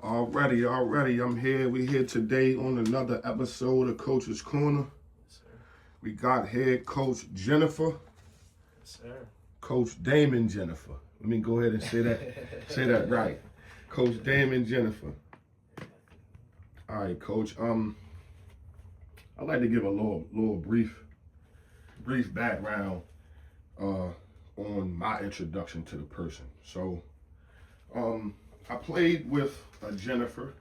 Already. I'm here. We here today on another episode of Coach's Corner. Yes, sir. We got head coach Jenifer, Yes, sir. Coach Damien Jenifer. Let me go ahead and say that right. Coach Damien Jenifer. All right, Coach. I'd like to give a little brief background on my introduction to the person. So, I played with a Jenifer,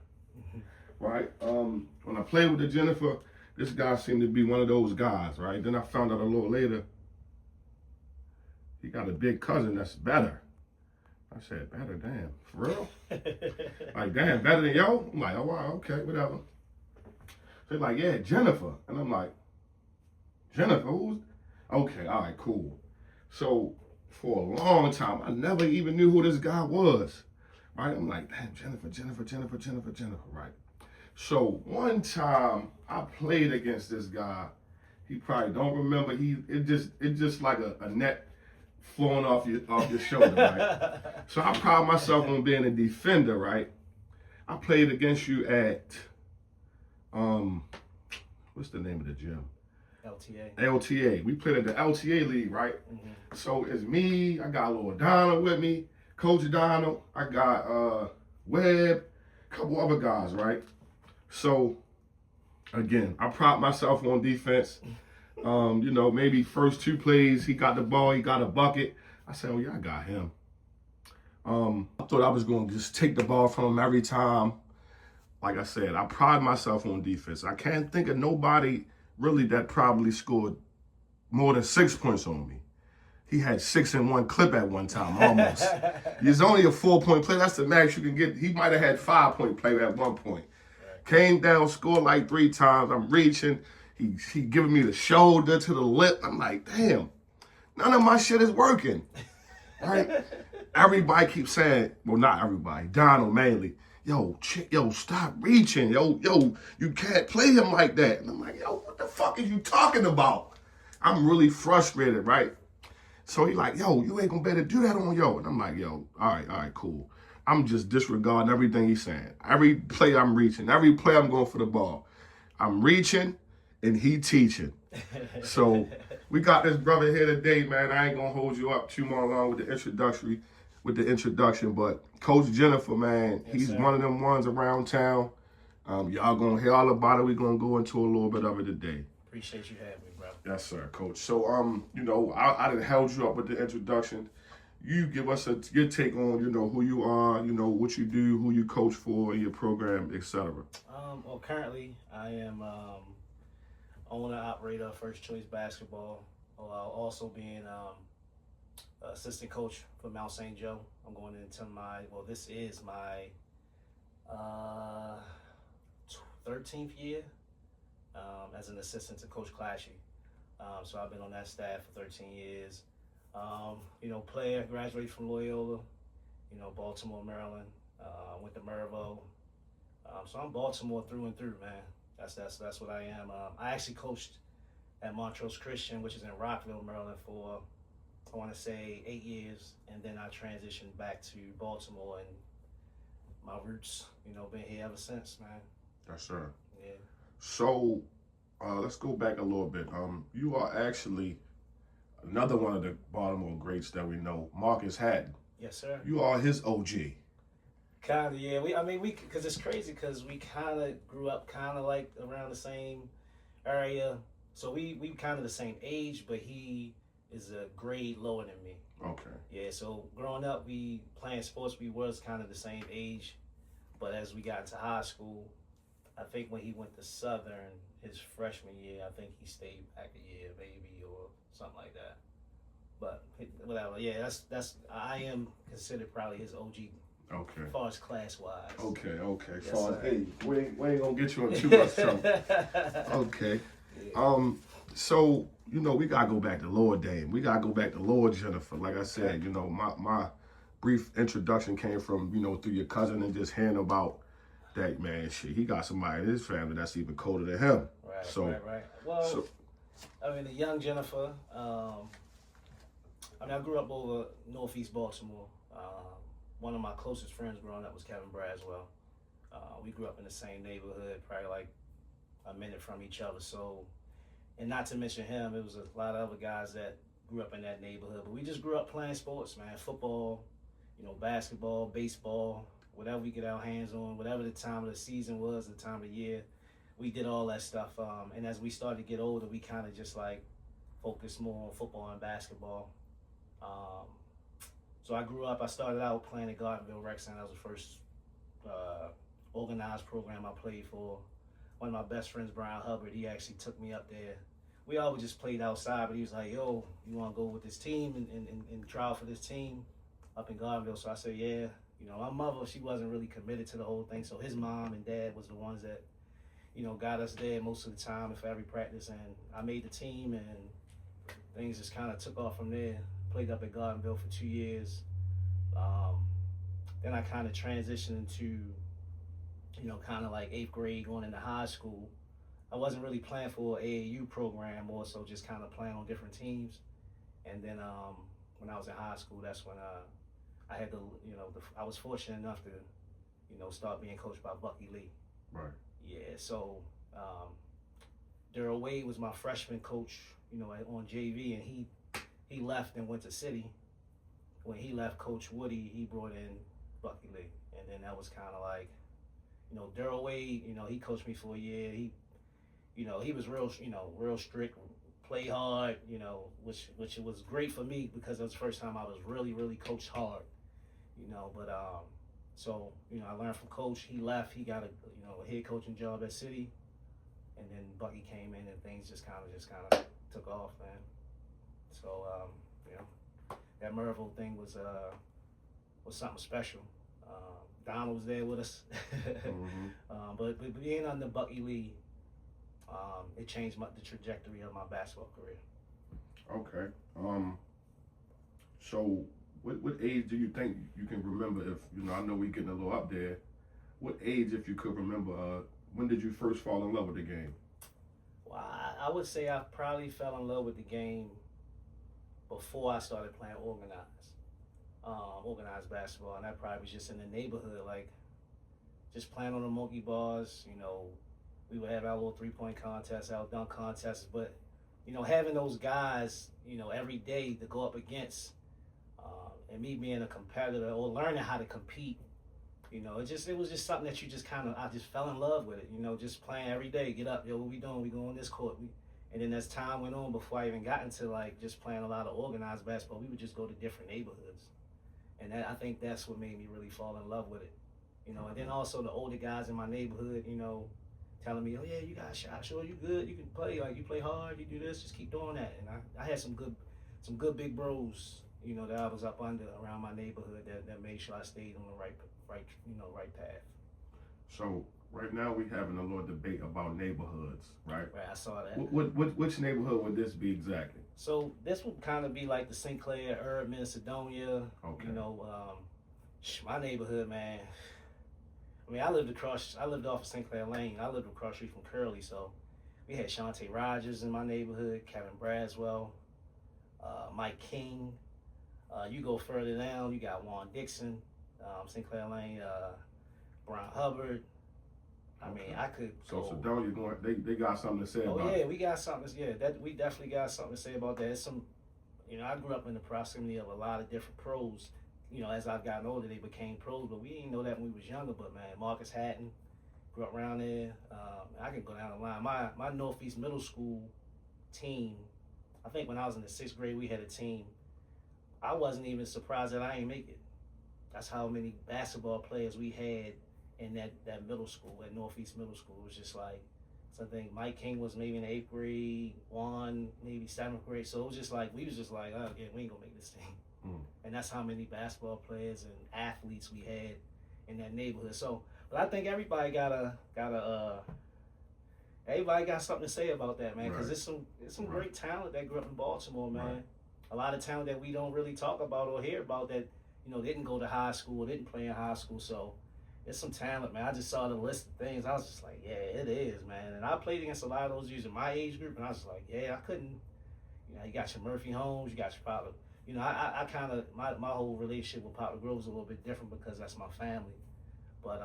right? When I played with the Jenifer, this guy seemed to be one of those guys, right? Then I found out a little later, he got a big cousin that's better. I said, better? Damn, for real? Like, damn, better than yo? I'm like, oh, wow, okay, whatever. They're like, yeah, Jenifer. And I'm like, Jenifer, who's? Okay, all right, cool. So, for a long time, I never even knew who this guy was. Right? I'm like, damn, Jenifer, right? So one time I played against this guy. He probably don't remember. It just like a net flowing off your shoulder, right? So I pride myself on being a defender, right? I played against you at what's the name of the gym? LTA. We played at the LTA league, right? Mm-hmm. So it's me, I got a little Donald with me. Coach Donald, I got Webb, a couple other guys, right? So, again, I pride myself on defense. Maybe first two plays, he got the ball, he got a bucket. I said, oh, yeah, I got him. I thought I was going to just take the ball from him every time. Like I said, I pride myself on defense. I can't think of nobody really that probably scored more than 6 points on me. He had 6 in one clip at one time, almost. It's only a 4-point play. That's the max you can get. He might have had 5-point play at one point. Right. Came down, scored like 3 times. I'm reaching. He giving me the shoulder to the lip. I'm like, damn, none of my shit is working. Right? Everybody keeps saying, well, not everybody, Donald mainly, yo, stop reaching. Yo, you can't play him like that. And I'm like, yo, what the fuck are you talking about? I'm really frustrated, right? So he like, yo, you ain't gonna better do that on yo. And I'm like, yo, all right, cool. I'm just disregarding everything he's saying. Every play I'm reaching, every play I'm going for the ball. I'm reaching and he teaching. So we got this brother here today, man. I ain't gonna hold you up too long with the introduction, but Coach Jenifer, man, yes, he's sir. One of them ones around town. Y'all gonna hear all about it. We're gonna go into a little bit of it today. Appreciate you having me, bro. Yes, sir, Coach. So, I done held you up with the introduction. You give us your take on, who you are, what you do, who you coach for, your program, etc. Well, currently I am owner operator of First Choice Basketball, while also being assistant coach for Mount St. Joe. I'm going into this is my 13th year as an assistant to Coach Clashy. So I've been on that staff for 13 years. Player, graduated from Loyola, Baltimore, Maryland, went to Mervo. So I'm Baltimore through and through, man. That's what I am. I actually coached at Montrose Christian, which is in Rockville, Maryland, for I want to say 8 years, and then I transitioned back to Baltimore, and my roots, been here ever since, man. Yes, sir. Yeah. So, let's go back a little bit. You are actually another one of the Baltimore greats that we know, Marcus Hatton. Yes, sir. You are his OG. Kind of, yeah. Because it's crazy because we kind of grew up kind of like around the same area. So we kind of the same age, but he is a grade lower than me. Okay. Yeah, so growing up, we playing sports, we was kind of the same age. But as we got into high school, I think when he went to Southern his freshman year, I think he stayed back a year maybe or something like that. But whatever, yeah, that's I am considered probably his OG. Okay. As far as class wise. Okay. Yes, Far as age, we ain't gonna get you in too much trouble. Okay. Yeah. So we gotta go back to Lord Dame. We gotta go back to Lord Jenifer. Like I said, my brief introduction came from through your cousin and just hearing about that, man. Shit, he got somebody in his family that's even colder than him. Right. Well, the young Jenifer. I grew up over Northeast Baltimore. One of my closest friends growing up was Kevin Braswell. We grew up in the same neighborhood, probably like a minute from each other. So, and not to mention him, it was a lot of other guys that grew up in that neighborhood. But we just grew up playing sports, man. Football, basketball, baseball, whatever we get our hands on, whatever the time of the season was, the time of year, we did all that stuff. And as we started to get older, we kind of just like focused more on football and basketball. So I started out playing at Gardenville Rec Center. That was the first organized program I played for. One of my best friends, Brian Hubbard, he actually took me up there. We always just played outside, but he was like, yo, you want to go with this team and try out for this team up in Gardenville? So I said, yeah. My mother, she wasn't really committed to the whole thing, so his mom and dad was the ones that, got us there most of the time and for every practice, and I made the team, and things just kind of took off from there. Played up at Gardenville for 2 years. Then I kind of transitioned into, kind of like 8th grade going into high school. I wasn't really playing for an AAU program, more so just kind of playing on different teams. And then when I was in high school, that's when I had to, I was fortunate enough to, start being coached by Bucky Lee. Right. Yeah, so Daryl Wade was my freshman coach, on JV, and he left and went to City. When he left, Coach Woody, he brought in Bucky Lee, and then that was kind of like, Daryl Wade, he coached me for a year. He was real strict, play hard, which was great for me because it was the first time I was really, really coached hard, but so, I learned from Coach. He left, he got a head coaching job at City, and then Bucky came in and things just kind of took off, man. So, that Merville thing was something special. Donald was there with us, Mm-hmm. But being under Bucky Lee, it changed the trajectory of my basketball career. Okay. So what age do you think you can remember? If I know we're getting a little up there. What age, if you could remember, when did you first fall in love with the game? Well, I would say I probably fell in love with the game before I started playing organized basketball, and that probably was just in the neighborhood, like just playing on the monkey bars. We would have our little 3-point contests, our dunk contests, but having those guys, every day to go up against, and me being a competitor or learning how to compete, it was just something that you just I just fell in love with it. Just playing every day, get up, yo, what we doing? We go on this court. And then as time went on, before I even got into like just playing a lot of organized basketball, we would just go to different neighborhoods, and I think that's what made me really fall in love with it. And then also the older guys in my neighborhood, telling me, oh yeah, you got a shot, sure, you good, you can play, like you play hard, you do this, just keep doing that. And I had some good big bros, that I was up under around my neighborhood that made sure I stayed on the right path. So right now we having a little debate about neighborhoods, right? Right, I saw that. Which neighborhood would this be exactly? So this would kind of be like the St. Clair, Erdman, Sedonia. Okay. My neighborhood, man. I mean, I lived off of St. Clair Lane. I lived across the street from Curly, so we had Shantae Rogers in my neighborhood, Kevin Braswell, Mike King. You go further down, you got Juan Dixon, St. Clair Lane, Brian Hubbard. I mean, I could So go. Sedonia, they got something to say about Oh yeah, it. we got something. Yeah, we definitely got something to say about that. It's I grew up in the proximity of a lot of different pros. As I've gotten older, they became pros, but we didn't know that when we was younger. But man, Marcus Hatton grew up around there. I can go down the line. My Northeast Middle School team, I think when I was in the 6th grade, we had a team. I wasn't even surprised that I ain't make it. That's how many basketball players we had in that middle school, at Northeast Middle School. It was just like, so I think Mike King was maybe in the 8th grade, Juan maybe 7th grade. So it was just like, we was just like, oh yeah, we ain't gonna make this team. And that's how many basketball players and athletes we had in that neighborhood. So, but I think everybody everybody got something to say about that, man, because Right. there's some great talent that grew up in Baltimore, man. Right. A lot of talent that we don't really talk about or hear about that, didn't go to high school, didn't play in high school. So there's some talent, man. I just saw the list of things. I was just like, yeah, it is, man. And I played against a lot of those dudes in my age group, and I was like, yeah, I couldn't. You got your Murphy Holmes, you got your Papa. I kind of, my whole relationship with Papa Groves is a little bit different because that's my family. But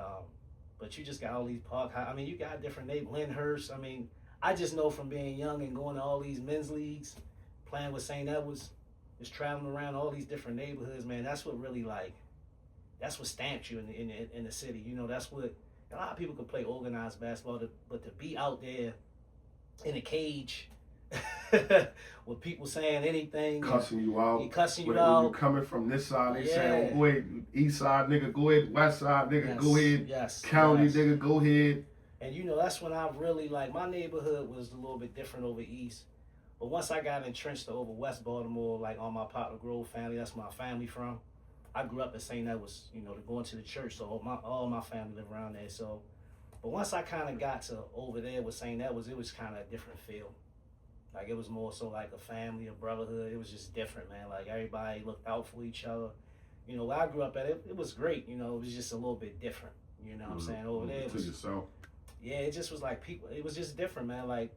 But you just got all these I mean, you got different neighborhoods. Lyndhurst. I mean, I just know from being young and going to all these men's leagues, playing with St. Edwards, just traveling around all these different neighborhoods, man. That's what really that's what stamps you in the city. You know, that's what a lot of people can play organized basketball, but to be out there in a cage with people saying anything, cussing you out, cussing you when out. you coming from this side, they say, "Oh, go ahead, east side nigga, go ahead, west side nigga, go ahead, county nigga, go ahead." And you know, that's when I really my neighborhood was a little bit different over east. But once I got entrenched over West Baltimore, like on my Poplar Grove family, that's where my family from. I grew up in St. Edwards, you know, going to the church, so all my family live around there. So, but once I kind of got to over there with St. Edwards, it was kind of a different feel. Like it was more so like a family, a brotherhood. It was just different, man. Like everybody looked out for each other. You know, where I grew up at, it was great. You know, it was just a little bit different. You know what I'm saying? Over there, it was, yourself. Yeah, it just was like people. It was just different, man. Like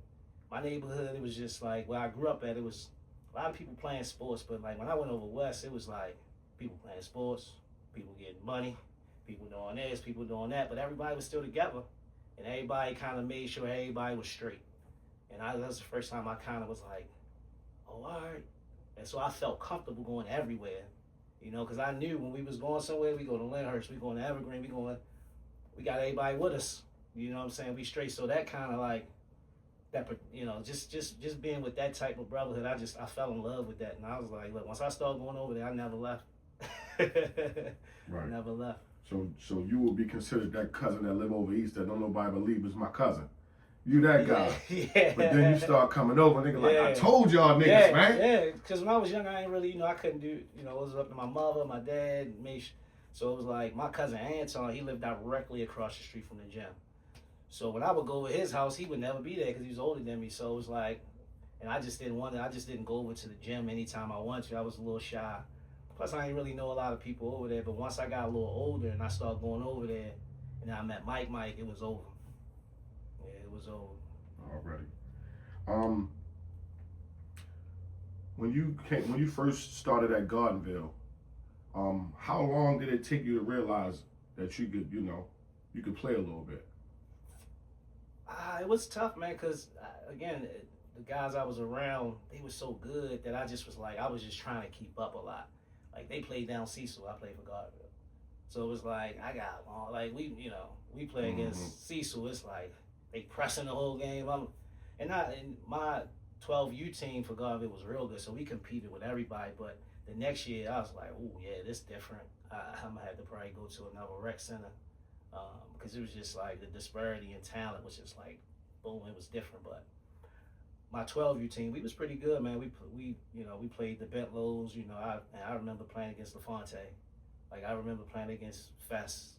my neighborhood, it was just like where I grew up at. It was a lot of people playing sports, but like when I went over west, it was like people playing sports, people getting money, people doing this, people doing that, but everybody was still together, and everybody kind of made sure everybody was straight. And that was the first time I kind of was like, oh, all right. And so I felt comfortable going everywhere, you know, because I knew when we was going somewhere, we go to Lyndhurst, we going to Evergreen, we got everybody with us, you know what I'm saying? We straight. So that kind of like, that, you know, just being with that type of brotherhood, I fell in love with that. And I was like, look, once I started going over there, I never left. Right. Never left. So you will be considered that cousin that live over east that don't nobody believe is my cousin. You that guy. Yeah. But then you start coming over, nigga, like, I told y'all niggas, man. Yeah, because when I was young, I ain't really, you know, I couldn't do, you know, it was up to my mother, my dad, me. So it was like my cousin Anton, he lived directly across the street from the gym. So when I would go over his house, he would never be there because he was older than me. So it was like, and I just didn't go over to the gym anytime I wanted to. I was a little shy. Plus, I didn't really know a lot of people over there. But once I got a little older and I started going over there, and I met Mike, it was over. Yeah, it was over. Already. When you first started at Gardenville, how long did it take you to realize that you could play a little bit? It was tough, man, because, again, the guys I was around, they were so good that I just was like, I was just trying to keep up a lot. Like, they played down Cecil, I played for Gardenville. So it was like, we play against Cecil, it's like, they pressing the whole game. And my 12U team for Gardenville was real good, so we competed with everybody. But the next year, I was like, oh, yeah, this different. I'm going to have to probably go to another rec center. Because it was just like the disparity in talent was just like, boom, it was different. But my 12U team, we was pretty good, man. We played the Bentlows, you know. I remember playing against LaFonte. Like I remember playing against Fest,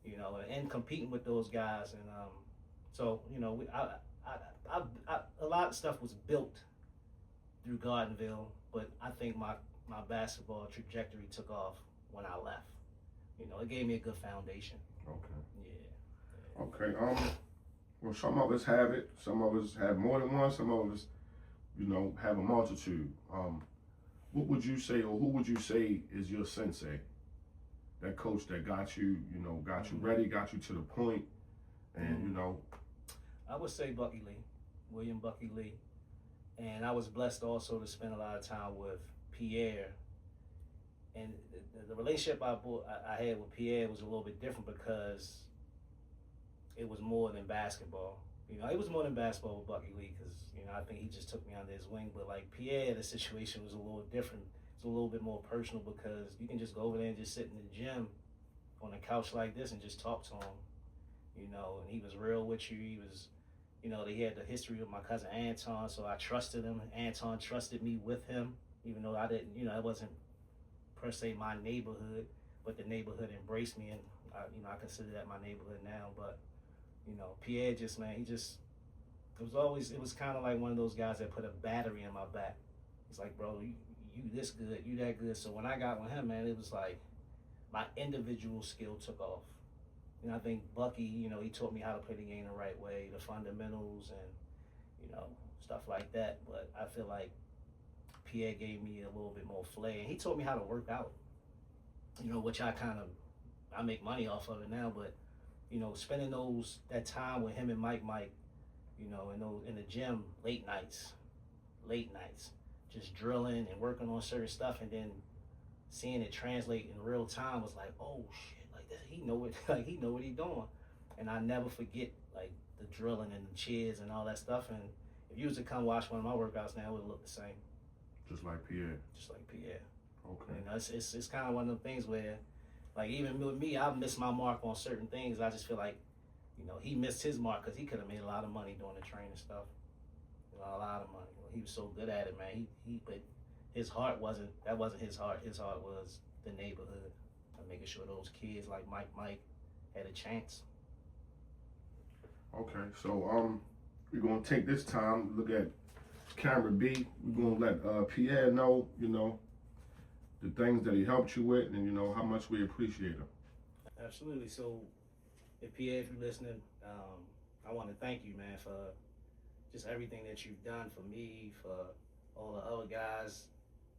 you know, and competing with those guys. And so you know, a lot of stuff was built through Gardenville, but I think my basketball trajectory took off when I left. You know, it gave me a good foundation. Okay. Yeah. Okay. Well, some of us have it. Some of us have more than one. Some of us, you know, have a multitude. What would you say, or who would you say is your sensei? That coach that got you ready, got you to the point, and you know. I would say Bucky Lee, William Bucky Lee, and I was blessed also to spend a lot of time with Pierre. And the relationship I had with Pierre was a little bit different because it was more than basketball. You know, it was more than basketball with Bucky Lee because, you know, I think he just took me under his wing. But like Pierre, the situation was a little different. It's a little bit more personal because you can just go over there and just sit in the gym on a couch like this and just talk to him. You know, and he was real with you. He was, you know, he had the history with my cousin Anton, so I trusted him. Anton trusted me with him, even though I didn't, you know, it wasn't per se my neighborhood, but the neighborhood embraced me, and I consider that my neighborhood now. But you know, Pierre just, man, it was kind of like one of those guys that put a battery in my back. He's like, bro, you this good, you that good. So when I got with him, man, it was like my individual skill took off. You know, I think Bucky, you know, he taught me how to play the game the right way, the fundamentals, and you know, stuff like that. But I feel like Pierre gave me a little bit more flair. And he taught me how to work out, you know, which I make money off of it now, but, you know, spending that time with him and Mike, you know, in the gym, late nights, just drilling and working on certain stuff, and then seeing it translate in real time was like, oh shit, like this, he know it, like he know what he doing, and I never forget like the drilling and the cheers and all that stuff. And if you was to come watch one of my workouts now, it would look the same. Just like Pierre. Just like Pierre. Okay. You know, it's kind of one of them things where, like, even with me, I missed my mark on certain things. I just feel like, you know, he missed his mark because he could have made a lot of money doing the training stuff. You know, a lot of money. He was so good at it, man. But his heart wasn't his heart. His heart was the neighborhood and making sure those kids like Mike had a chance. Okay, so we're gonna take this time, look at camera B. We're gonna let Pierre know, you know, the things that he helped you with, and you know how much we appreciate him. Absolutely. So, Pierre, if you're listening, I want to thank you, man, for just everything that you've done for me, for all the other guys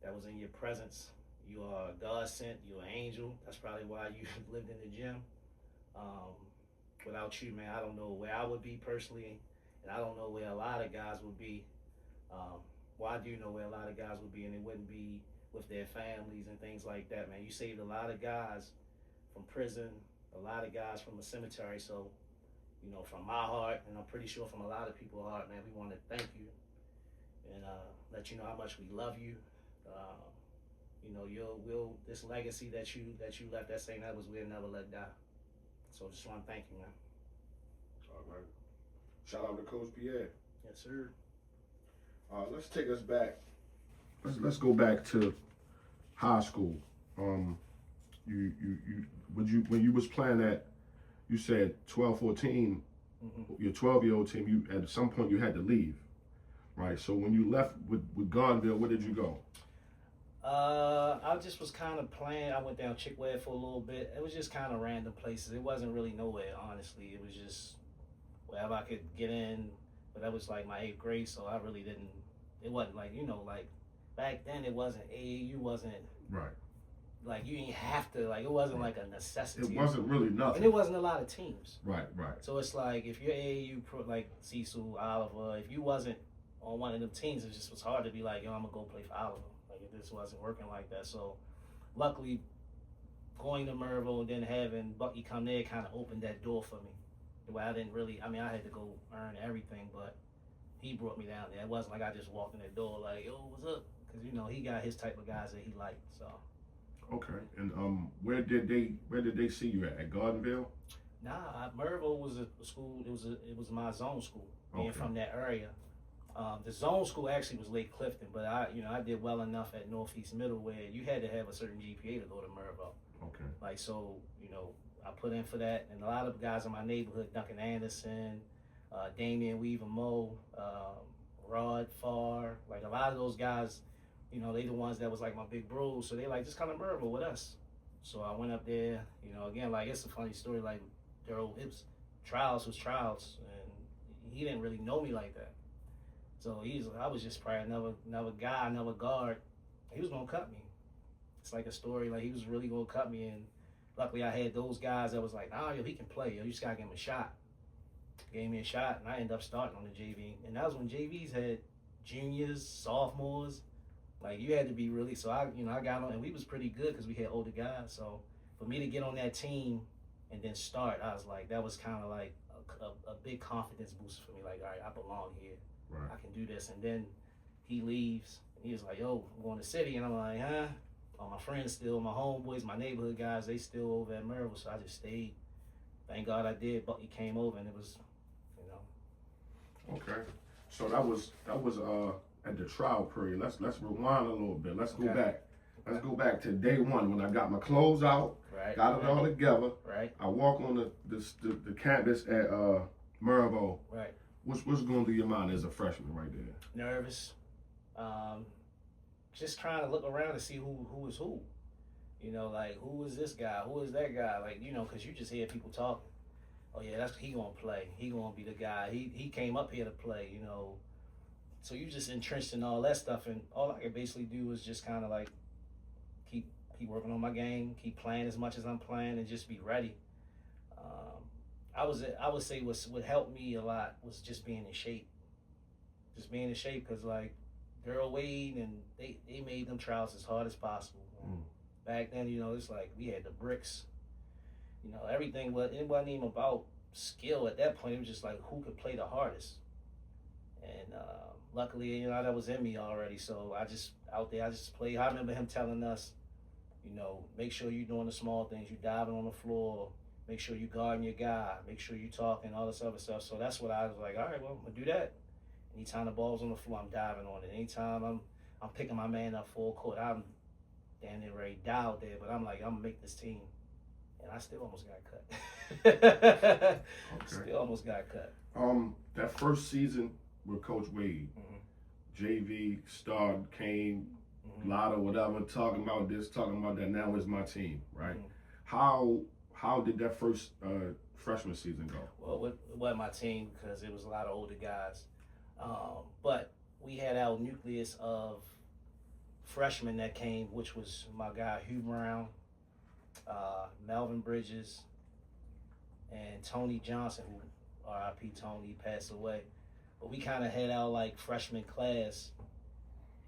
that was in your presence. You are God sent. You're an angel. That's probably why you lived in the gym. Without you, man, I don't know where I would be personally, and I don't know where a lot of guys would be. Well, I do know where a lot of guys would be, and it wouldn't be with their families and things like that, man. You saved a lot of guys from prison, a lot of guys from a cemetery. So, you know, from my heart, and I'm pretty sure from a lot of people's heart, man, we want to thank you and let you know how much we love you. You know, this legacy that you left at St. Edwards, we'll never let die. So just want to thank you, man. All right. Shout out to Coach Pierre. Yes, sir. Let's take us back. Let's go back to high school. When you was playing at, you said 12, 14, your 12-year-old team, you at some point you had to leave, right? So when you left with Gardenville, where did you go? I just was kind of playing. I went down Chickway for a little bit. It was just kind of random places. It wasn't really nowhere, honestly. It was just wherever I could get in. But that was like my 8th grade, so I really didn't. It wasn't like, you know, like back then it wasn't AAU, wasn't right. Like you didn't have to, like it wasn't like a necessity. It wasn't really nothing. And it wasn't a lot of teams. Right. So it's like if you're AAU, like Cecil, Oliver, if you wasn't on one of them teams, it just was hard to be like, yo, I'm gonna go play for Oliver. Like it just wasn't working like that. So luckily, going to Merville and then having Bucky come there kind of opened that door for me. The way I didn't really, I mean, I had to go earn everything, but he brought me down there. It wasn't like I just walked in the door like, yo, what's up? Because, you know, he got his type of guys that he liked, so. Okay, and where did they see you at Gardenville? Nah, Merville was a school, it was my zone school, being from that area. The zone school actually was Lake Clifton, but I did well enough at Northeast Middle where you had to have a certain GPA to go to Merville. Okay. Like, so, you know, I put in for that, and a lot of guys in my neighborhood, Duncan Anderson, Damien Weaver Moe, Rod Farr, like a lot of those guys, you know, they the ones that was like my big bros, so they like, just come to Merville with us. So I went up there, you know, again, like it's a funny story, like Daryl, it was trials, and he didn't really know me like that. So I was just probably another guy, another guard. He was gonna cut me. It's like a story, like he was really gonna cut me, and luckily I had those guys that was like, nah, yo, he can play, yo, you just gotta give him a shot. Gave me a shot, and I ended up starting on the JV. And that was when JVs had juniors, sophomores. Like, you had to be really, so I got on, and we was pretty good because we had older guys. So for me to get on that team and then start, I was like, that was kind of like a big confidence boost for me. Like, all right, I belong here. Right. I can do this. And then he leaves, and he was like, yo, I'm going to the city. And I'm like, huh? All my friends still, my homeboys, my neighborhood guys, they still over at Merville. So I just stayed. Thank God I did. Bucky came over, and it was, you know. Okay. So that was at the trial period. Let's rewind a little bit. Let's go back. Let's go back to day one when I got my clothes out, got it all together. Right. I walk on the campus at Merville. Right. What's going through your mind as a freshman right there? Nervous. Just trying to look around to see who is who. You know, like, who is this guy? Who is that guy? Like, you know, because you just hear people talking. Oh, yeah, he going to play. He going to be the guy. He came up here to play, you know. So you just entrenched in all that stuff. And all I could basically do is just kind of, like, keep working on my game, keep playing as much as I'm playing, and just be ready. I would say what helped me a lot was just being in shape. Just being in shape, because like Daryl Wade and they made them trials as hard as possible. Back then, it's like we had the bricks. Everything, but it wasn't even about skill at that point. It was just like who could play the hardest. And luckily, that was in me already. So I just out there, I just played. I remember him telling us, make sure you're doing the small things. You diving on the floor. Make sure you guarding your guy. Make sure you talking, all this other stuff. So that's what I was like. All right, well, I'm gonna do that. Anytime the ball's on the floor, I'm diving on it. Anytime I'm picking my man up full court, I'm damn near ready to die out there. But I'm like, I'm gonna make this team. And I still almost got cut. Okay. Still almost got cut. That first season with Coach Wade, JV, Star came, Lotto, whatever, talking about this, talking about that. Now it's my team, right? How did that first freshman season go? Well, it wasn't my team because it was a lot of older guys. But we had our nucleus of freshmen that came, which was my guy Hugh Brown, Melvin Bridges, and Tony Johnson, who R.I.P. Tony, passed away. But we kind of had our like freshman class,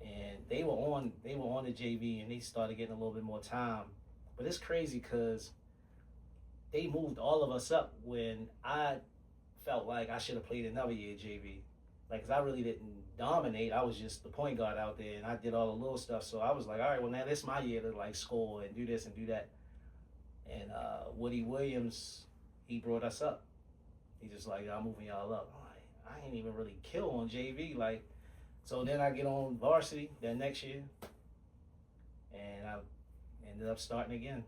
and they were on the JV, and they started getting a little bit more time. But it's crazy because they moved all of us up when I felt like I should have played another year JV. Like, cause I really didn't dominate. I was just the point guard out there, and I did all the little stuff. So I was like, all right, well now this is my year to like score and do this and do that. And Woody Williams, he brought us up. He just like, I'm moving y'all up. I'm like, I ain't even really kill on JV. Like, so then I get on varsity that next year, and I ended up starting again.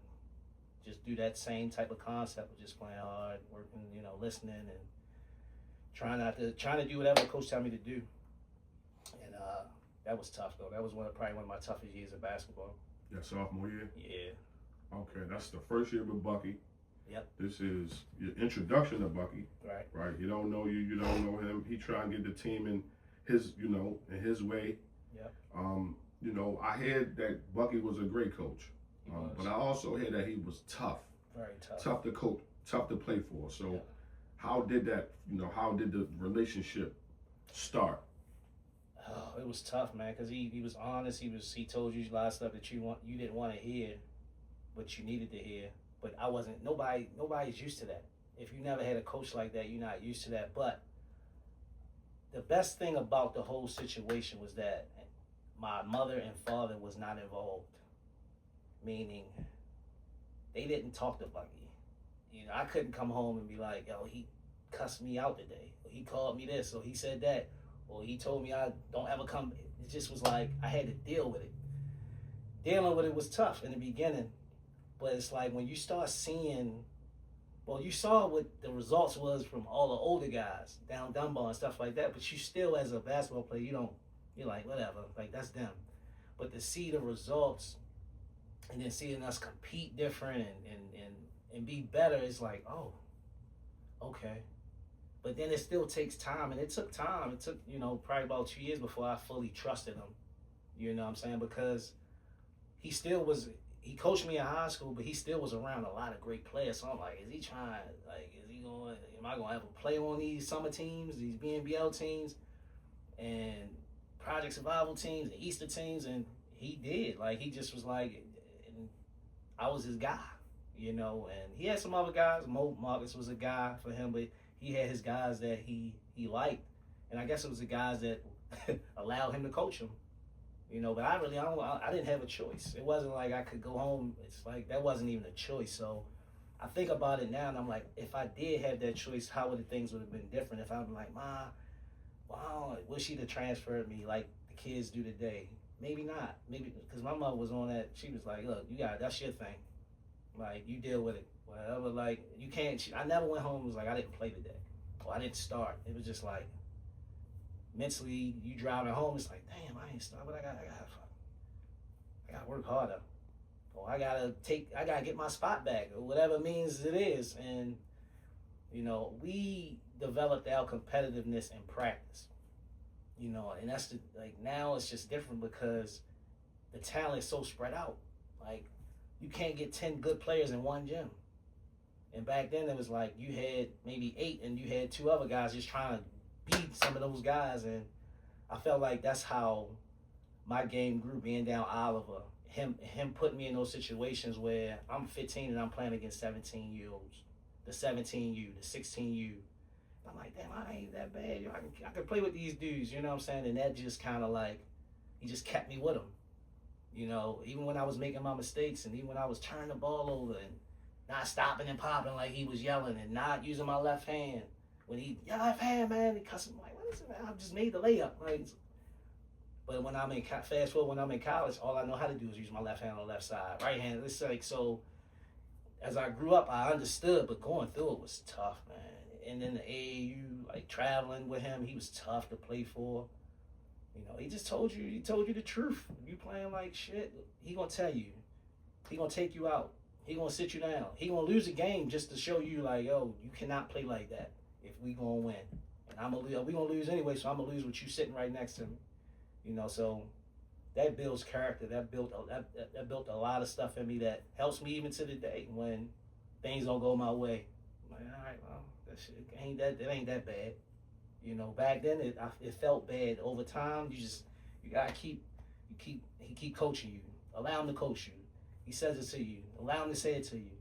Just do that same type of concept of just playing hard, working, listening, and trying to do whatever the coach tell me to do. And that was tough though. That was probably one of my toughest years of basketball. Your sophomore year? Yeah. Okay, that's the first year with Bucky. Yep. This is your introduction to Bucky. Right. Right. You don't know you don't know him. He trying to get the team in his, in his way. Yep. I heard that Bucky was a great coach. But I also heard that he was tough. Very tough. Tough to coach, tough to play for. So yeah. How did that, how did the relationship start? Oh, it was tough, man, because he was honest. He told you a lot of stuff that you didn't want to hear, but you needed to hear. But I wasn't. Nobody's used to that. If you never had a coach like that, you're not used to that. But the best thing about the whole situation was that my mother and father was not involved. Meaning, they didn't talk to Bucky. I couldn't come home and be like, yo, he cussed me out today. Or he called me this, or he said that, or he told me I don't ever come. It just was like, I had to deal with it. Dealing with it was tough in the beginning. But it's like when you start seeing, you saw what the results was from all the older guys down Dunbar and stuff like that, but you still, as a basketball player, you're like, whatever, like that's them. But to see the results and then seeing us compete different and be better, it's like, oh, okay. But then it still takes time, and it took time. It took, probably about 2 years before I fully trusted him. You know what I'm saying? Because he coached me in high school, but he still was around a lot of great players. So I'm like, am I going to ever play on these summer teams, these BNBL teams, and Project Survival teams, and Easter teams? And he did. Like, he just was like, and I was his guy, and he had some other guys. Mo Marcus was a guy for him, but he had his guys that he liked. And I guess it was the guys that allowed him to coach him. But I didn't have a choice. It wasn't like I could go home. It's like that wasn't even a choice. So I think about it now, and I'm like, if I did have that choice, how would things would have been different? If I'm like, Ma, wow, wish she'd have transferred me like the kids do today. Maybe not. Maybe because my mother was on that. She was like, look, that's your thing. Like, you deal with it. Whatever. Like, you can't. I never went home and was like, I didn't play today, or I didn't start. It was just like, mentally, you driving home, it's like, damn, I ain't start, but I gotta work harder. Or I gotta get my spot back, or whatever means it is. And, we developed our competitiveness in practice. And that's now it's just different because the talent is so spread out. Like, you can't get 10 good players in one gym. And back then it was like you had maybe 8 and you had 2 other guys just trying to beat some of those guys. And I felt like that's how my game grew, being down Oliver. Him putting me in those situations where I'm 15 and I'm playing against 17-year-olds, the 17U, the 16U. I'm like, damn, I ain't that bad. Yo, I can play with these dudes, you know what I'm saying? And that just kind of like, he just kept me with him. You know, even when I was making my mistakes and even when I was turning the ball over and not stopping and popping like he was yelling and not using my left hand. When he, yeah, left hand, man, he cussing. I'm like, what is it, man? I just made the layup. Like, but when I'm in, fast forward, when I'm in college, all I know how to do is use my left hand on the left side. Right hand, it's like, so as I grew up, I understood, but going through it was tough, man. And then the AAU, like traveling with him, he was tough to play for. You know, he told you the truth. If you playing like shit, he gonna tell you. He gonna take you out. He gonna sit you down. He gonna lose a game just to show you, like, yo, you cannot play like that if we gonna win. And we gonna lose anyway, so I'm gonna lose with you sitting right next to me. You know, so that builds character. That built a lot of stuff in me that helps me even to the day when things don't go my way. I'm like, all right, well, that shit ain't that bad. You know, back then it felt bad. Over time, you gotta keep coaching you. Allow him to coach you. He says it to you. Allow him to say it to you.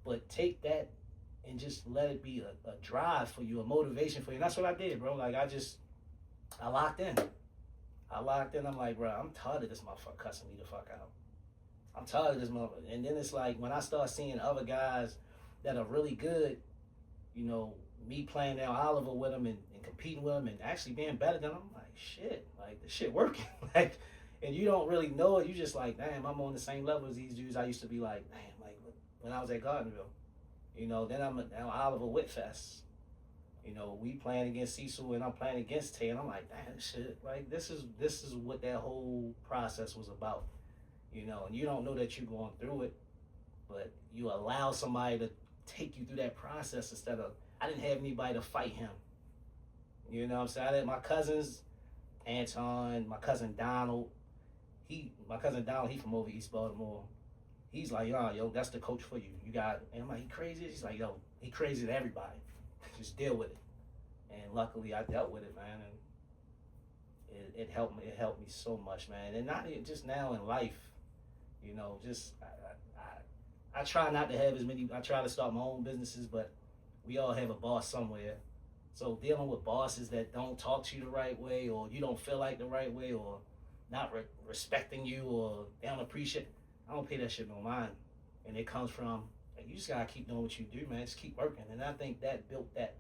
But take that and just let it be a drive for you, a motivation for you. And that's what I did, bro. Like I locked in. I'm like, bro, I'm tired of this motherfucker cussing me the fuck out. I'm tired of this motherfucker. And then it's like when I start seeing other guys that are really good, you know, me playing down Oliver with them and competing with them and actually being better than them, I'm like, shit, like the shit working. Like, and you don't really know it. You just like, damn, I'm on the same level as these dudes. I used to be like, damn, like when I was at Gardenville. You know, then I'm at Oliver Whitfest. You know, we playing against Cecil and I'm playing against Tay, and I'm like, damn, shit, like this is what that whole process was about. You know, and you don't know that you're going through it, but you allow somebody to take you through that process instead of, I didn't have anybody to fight him. You know what I'm saying? I had my cousins, Anton, my cousin Donald. He from over East Baltimore. He's like, yo, that's the coach for you. You got, and I'm like, he crazy? He's like, yo, he crazy to everybody. Just deal with it. And luckily I dealt with it, man. And it helped me. It helped me so much, man. And not just now in life, you know, just, I try not to have as many, I try to start my own businesses, but we all have a boss somewhere. So dealing with bosses that don't talk to you the right way, or you don't feel like the right way, or not respecting you, or they don't appreciate, I don't pay that shit no mind. And it comes from, like, you just gotta keep doing what you do, man. Just keep working. And I think that built that,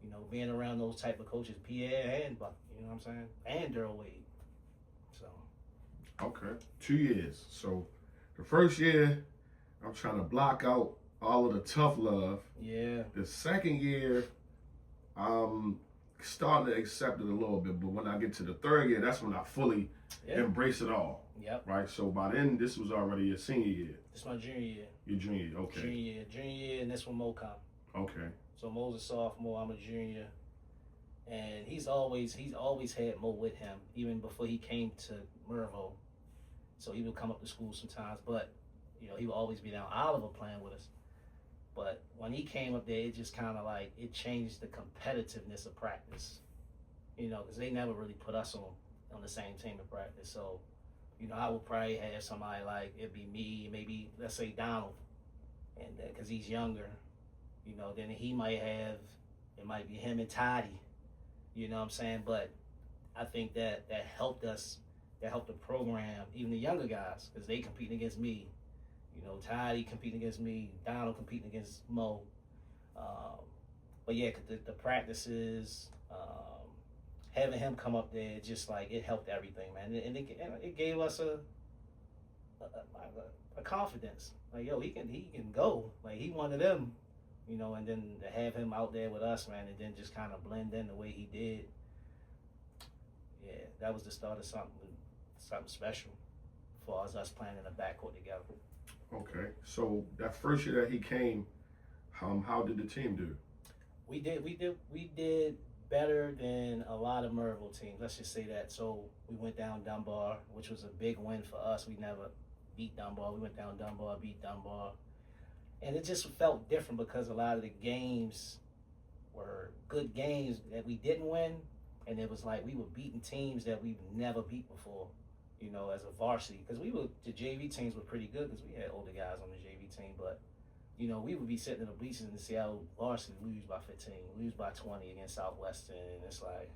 you know, being around those type of coaches, Pierre and Buck, you know what I'm saying? And Daryl Wade. So. Okay. 2 years. So the first year, I'm trying to block out all of the tough love. Yeah. The second year, I'm starting to accept it a little bit, but when I get to the third year, that's when I fully embrace it all. Yep. Right? So by then, this was already your senior year. This is my junior year. Your junior year, okay. Junior year, and this one Mo come. Okay. So Mo's a sophomore, I'm a junior. And he's always had Mo with him, even before he came to Mervo. So he would come up to school sometimes, but, you know, he would always be down Oliver playing with us. But when he came up there, it just kind of like, it changed the competitiveness of practice. You know, because they never really put us on the same team in practice. So, you know, I would probably have somebody like, it'd be me, maybe, let's say Donald. And because he's younger, you know, then he might have, it might be him and Toddy. You know what I'm saying? But I think that helped us, that helped the program, even the younger guys, because they competing against me. You know, Toddy competing against me, Donald competing against Mo. But yeah, the practices, having him come up there, just like, it helped everything, man. And it gave us a confidence. Like, yo, he can go. Like, he one of them, you know, and then to have him out there with us, man, and then just kind of blend in the way he did. Yeah, that was the start of something special for us playing in the backcourt together. Okay, so that first year that he came, how did the team do? We did better than a lot of Merville teams. Let's just say that. So we went down Dunbar, which was a big win for us. We never beat Dunbar. We went down Dunbar, beat Dunbar. And it just felt different because a lot of the games were good games that we didn't win, and it was like we were beating teams that we've never beat before, as a varsity. Because the JV teams were pretty good because we had older guys on the JV team, but we would be sitting in the bleachers in the Seattle varsity, lose by 15, lose by 20 against Southwestern, and it's like,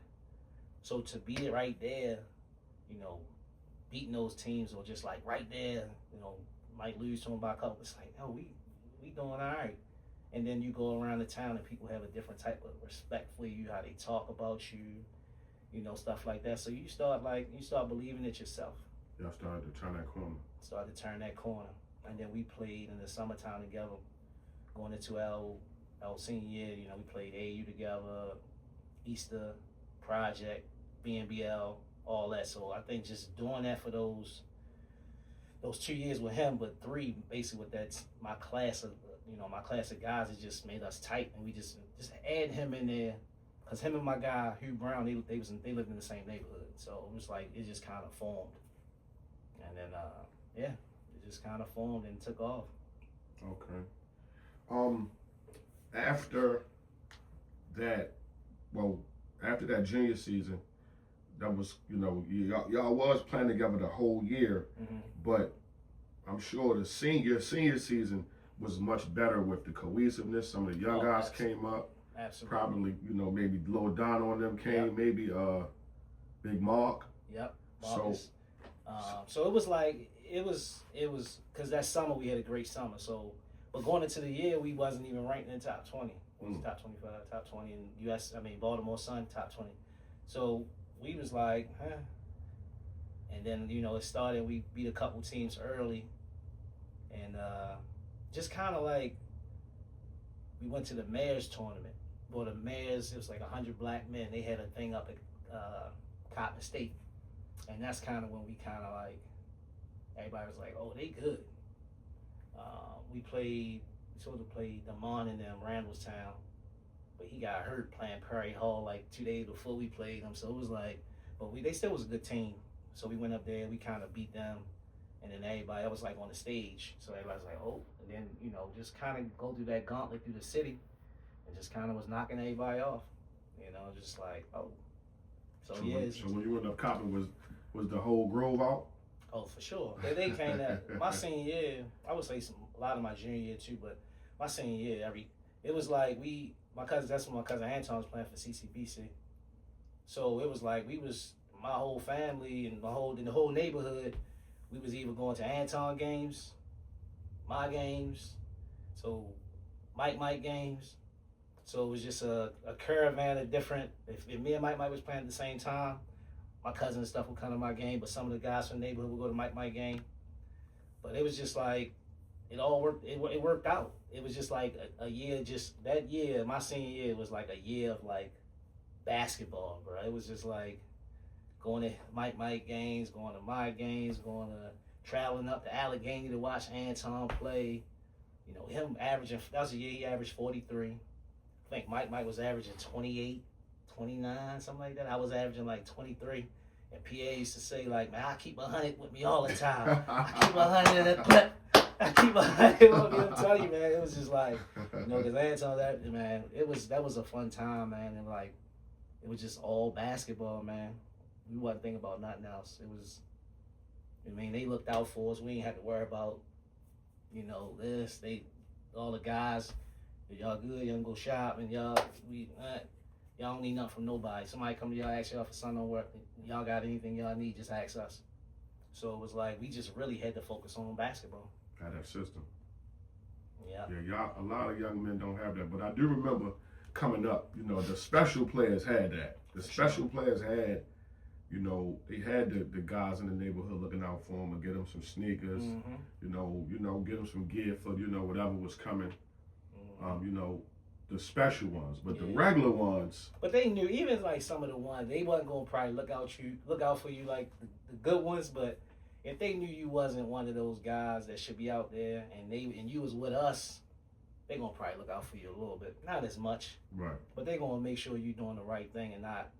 so to be right there, beating those teams or just like right there, might lose to them by a couple. It's like, no, we doing all right. And then you go around the town and people have a different type of respect for you, how they talk about you, stuff like that. So you start believing it yourself. Y'all started to turn that corner. Started to turn that corner. And then we played in the summertime together, going into our senior year. We played AU together, Easter, Project, BNBL, all that. So I think just doing that for those 2 years with him, but 3 basically with that my class of guys, it just made us tight, and we just add him in there, because him and my guy Hugh Brown, they lived in the same neighborhood, so it was like it just kind of formed, and then it just kind of formed and took off. Okay. After that junior season, that was y'all was playing together the whole year, but I'm sure the senior season was much better with the cohesiveness. Some of the young guys came up. Absolutely. Probably, maybe Lil Don on them came, yep. Maybe Big Mark. Yep. Marcus. So it was like it was because that summer we had a great summer. So, but going into the year, we wasn't even ranked in the top 20. We was top 25, top 20 in Baltimore Sun, top 20. So we was like, huh. And then it started. We beat a couple teams early, and just kind of like we went to the mayor's tournament. Well, the mayor's, it was like 100 black men. They had a thing up at Cotton State, and that's kind of when we kind of like everybody was like, oh, they good. We sort of played Damien in them, Randallstown, but he got hurt playing Perry Hall like 2 days before we played them. So it was like, but they still was a good team. So we went up there, we kind of beat them, and then everybody, that was like on the stage. So everybody's like, oh, and then, just kind of go through that gauntlet through the city, and just kind of was knocking everybody off, just like, oh. So yeah. So when you went up Cotton, was the whole Grove out? Oh, for sure. They came that my senior year. I would say a lot of my junior year too, but my senior year, it was like that's when my cousin Anton was playing for CCBC. So it was like my whole family and the whole neighborhood. We was either going to Anton games, my games, so Mike games. So it was just a caravan of different. If me and Mike was playing at the same time, my cousin and stuff would come to my game, but some of the guys from the neighborhood would go to Mike game. But it was just like, it all worked. It worked out. It was just like a year. Just that year, my senior year was like a year of like basketball, bro. It was just like going to Mike games, going to my games, traveling up to Allegheny to watch Anton play. Him averaging. That was a year he averaged 43. I think Mike was averaging 28. 29, something like that. I was averaging like 23. And PA used to say like, man, I keep 100 with me all the time. I keep 100 in the clip. I keep 100 with me. I'm telling you, man, it was just like, because Anton, man, that was a fun time, man. And like, it was just all basketball, man. We wasn't thinking about nothing else. It was, they looked out for us. We ain't had to worry about, all the guys, y'all good, y'all can go shop, and y'all don't need nothing from nobody. Somebody come to y'all, ask y'all for something, work. Y'all got anything y'all need, just ask us. So it was like, we just really had to focus on basketball. Got that system. Yeah. Yeah, y'all, a lot of young men don't have that. But I do remember coming up, the special players had that. The special players had, they had the guys in the neighborhood looking out for them and get them some sneakers, get them some gear for, whatever was coming, the special ones, but the regular ones. But they knew, even like some of the ones, they wasn't gonna probably look out for you like the good ones. But if they knew you wasn't one of those guys that should be out there, and you was with us, they gonna probably look out for you a little bit, not as much. Right. But they gonna make sure you doing the right thing and not,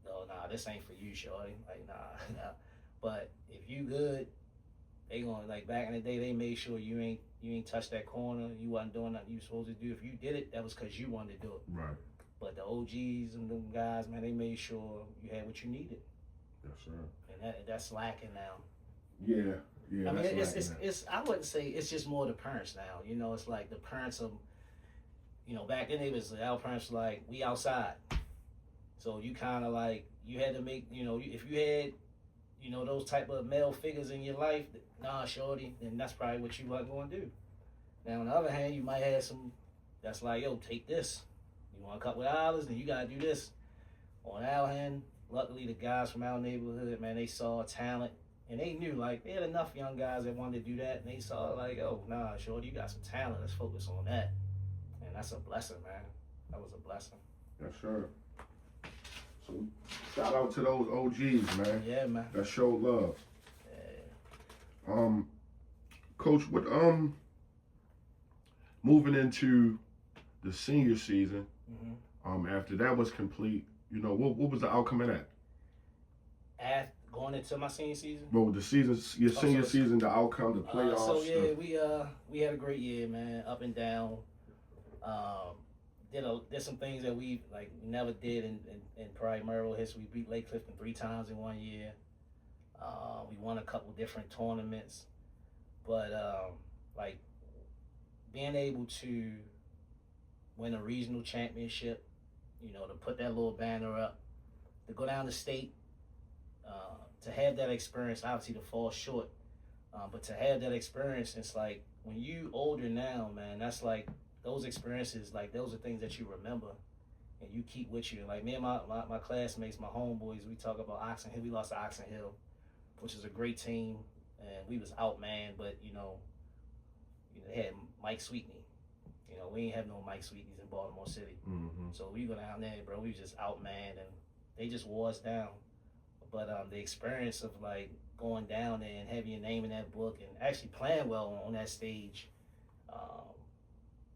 oh nah, this ain't for you, shorty. Like nah. But if you good, they gonna, like, back in the day, they made sure you ain't touched that corner. You wasn't doing nothing you supposed to do. If you did it, that was because you wanted to do it. Right. But the OGs and them guys, man, they made sure you had what you needed. Yes, sir. And that's lacking now. Yeah. I mean, it's I wouldn't say it's just more the parents now. You know, it's like the parents of, you know, back then our parents were like, we outside. So you kind of like, you had to make, you know, if you had, you know, those type of male figures in your life, nah, shorty, then that's probably what you wasn't going to do. Now, on the other hand, you might have some that's like, yo, take this. You want a couple of dollars, then you got to do this. On our hand, luckily, the guys from our neighborhood, man, they saw talent. And they knew, like, they had enough young guys that wanted to do that. And they saw, like, oh, nah, shorty, you got some talent. Let's focus on that. And that's a blessing, man. That was a blessing. Yes, sir. So shout out to those OGs, man. Yeah, man. That show love. Yeah. Coach, what moving into the senior season, after that was complete, you know, what was the outcome of that? Going into my senior season? Well, the season, your senior season, the outcome, the playoffs. So yeah, we had a great year, man. Up and down. Did some things that we like never did in probably Maryville history. We beat Lake Clifton 3 times in 1 year. We won a couple different tournaments, but like being able to win a regional championship, you know, to put that little banner up, to go down to state, to have that experience, obviously to fall short, but to have that experience, it's like when you older now, man, that's like those experiences, like those are things that you remember and you keep with you. Like me and my classmates, my homeboys, we talk about Oxon Hill. We lost to Oxon Hill, which is a great team, and we was outmanned, but you know, they had Mike Sweetney. You know, we ain't have no Mike Sweetneys in Baltimore City. So we go down there, bro, we was just outmanned, and they just wore us down. But the experience of like going down there and having your name in that book and actually playing well on that stage,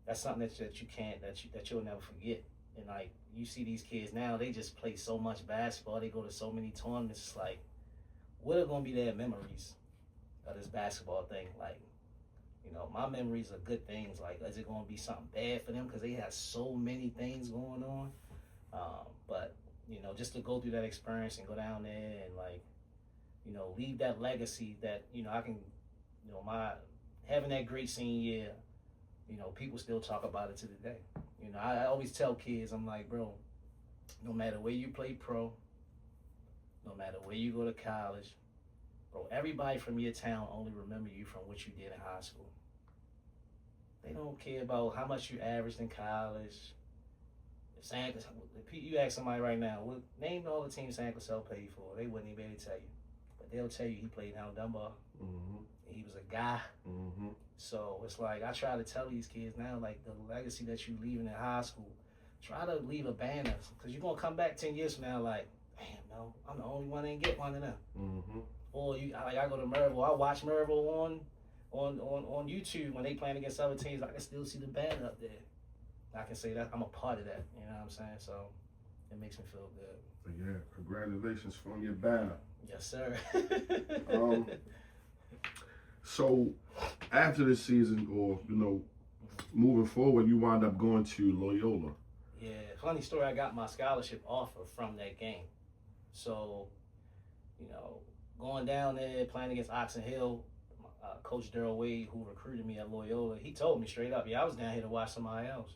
that's something that you'll never forget. And like you see these kids now, they just play so much basketball. They go to so many tournaments. It's like, what are going to be their memories of this basketball thing? Like, you know, my memories are good things. Like, is it going to be something bad for them because they have so many things going on? But you know, just to go through that experience and go down there and like, you know, leave that legacy that, you know, I can, you know, having that great senior year, you know, people still talk about it to the day. You know, I always tell kids, I'm like, bro, no matter where you play pro, no matter where you go to college, bro, everybody from your town only remember you from what you did in high school. They don't care about how much you averaged in college. If you ask somebody right now, name all the teams San Crisel paid for, they wouldn't even be able to tell you. But they'll tell you he played down Dunbar. He was a guy. So it's like, I try to tell these kids now, like the legacy that you leaving in high school, try to leave a banner. Because you're going to come back 10 years from now like, damn, no, I'm the only one that didn't get one of them. Or I go to Maryville, I watch Maryville on YouTube when they playing against other teams. I can still see the banner up there. I can say that I'm a part of that, you know what I'm saying? So it makes me feel good. But yeah, congratulations on your banner. Yes, sir. So after this season, or you know, moving forward, you wind up going to Loyola. Yeah, funny story. I got my scholarship offer from that game. So, you know, going down there playing against Oxon Hill, Coach Daryl Wade, who recruited me at Loyola, he told me straight up, yeah, I was down here to watch somebody else.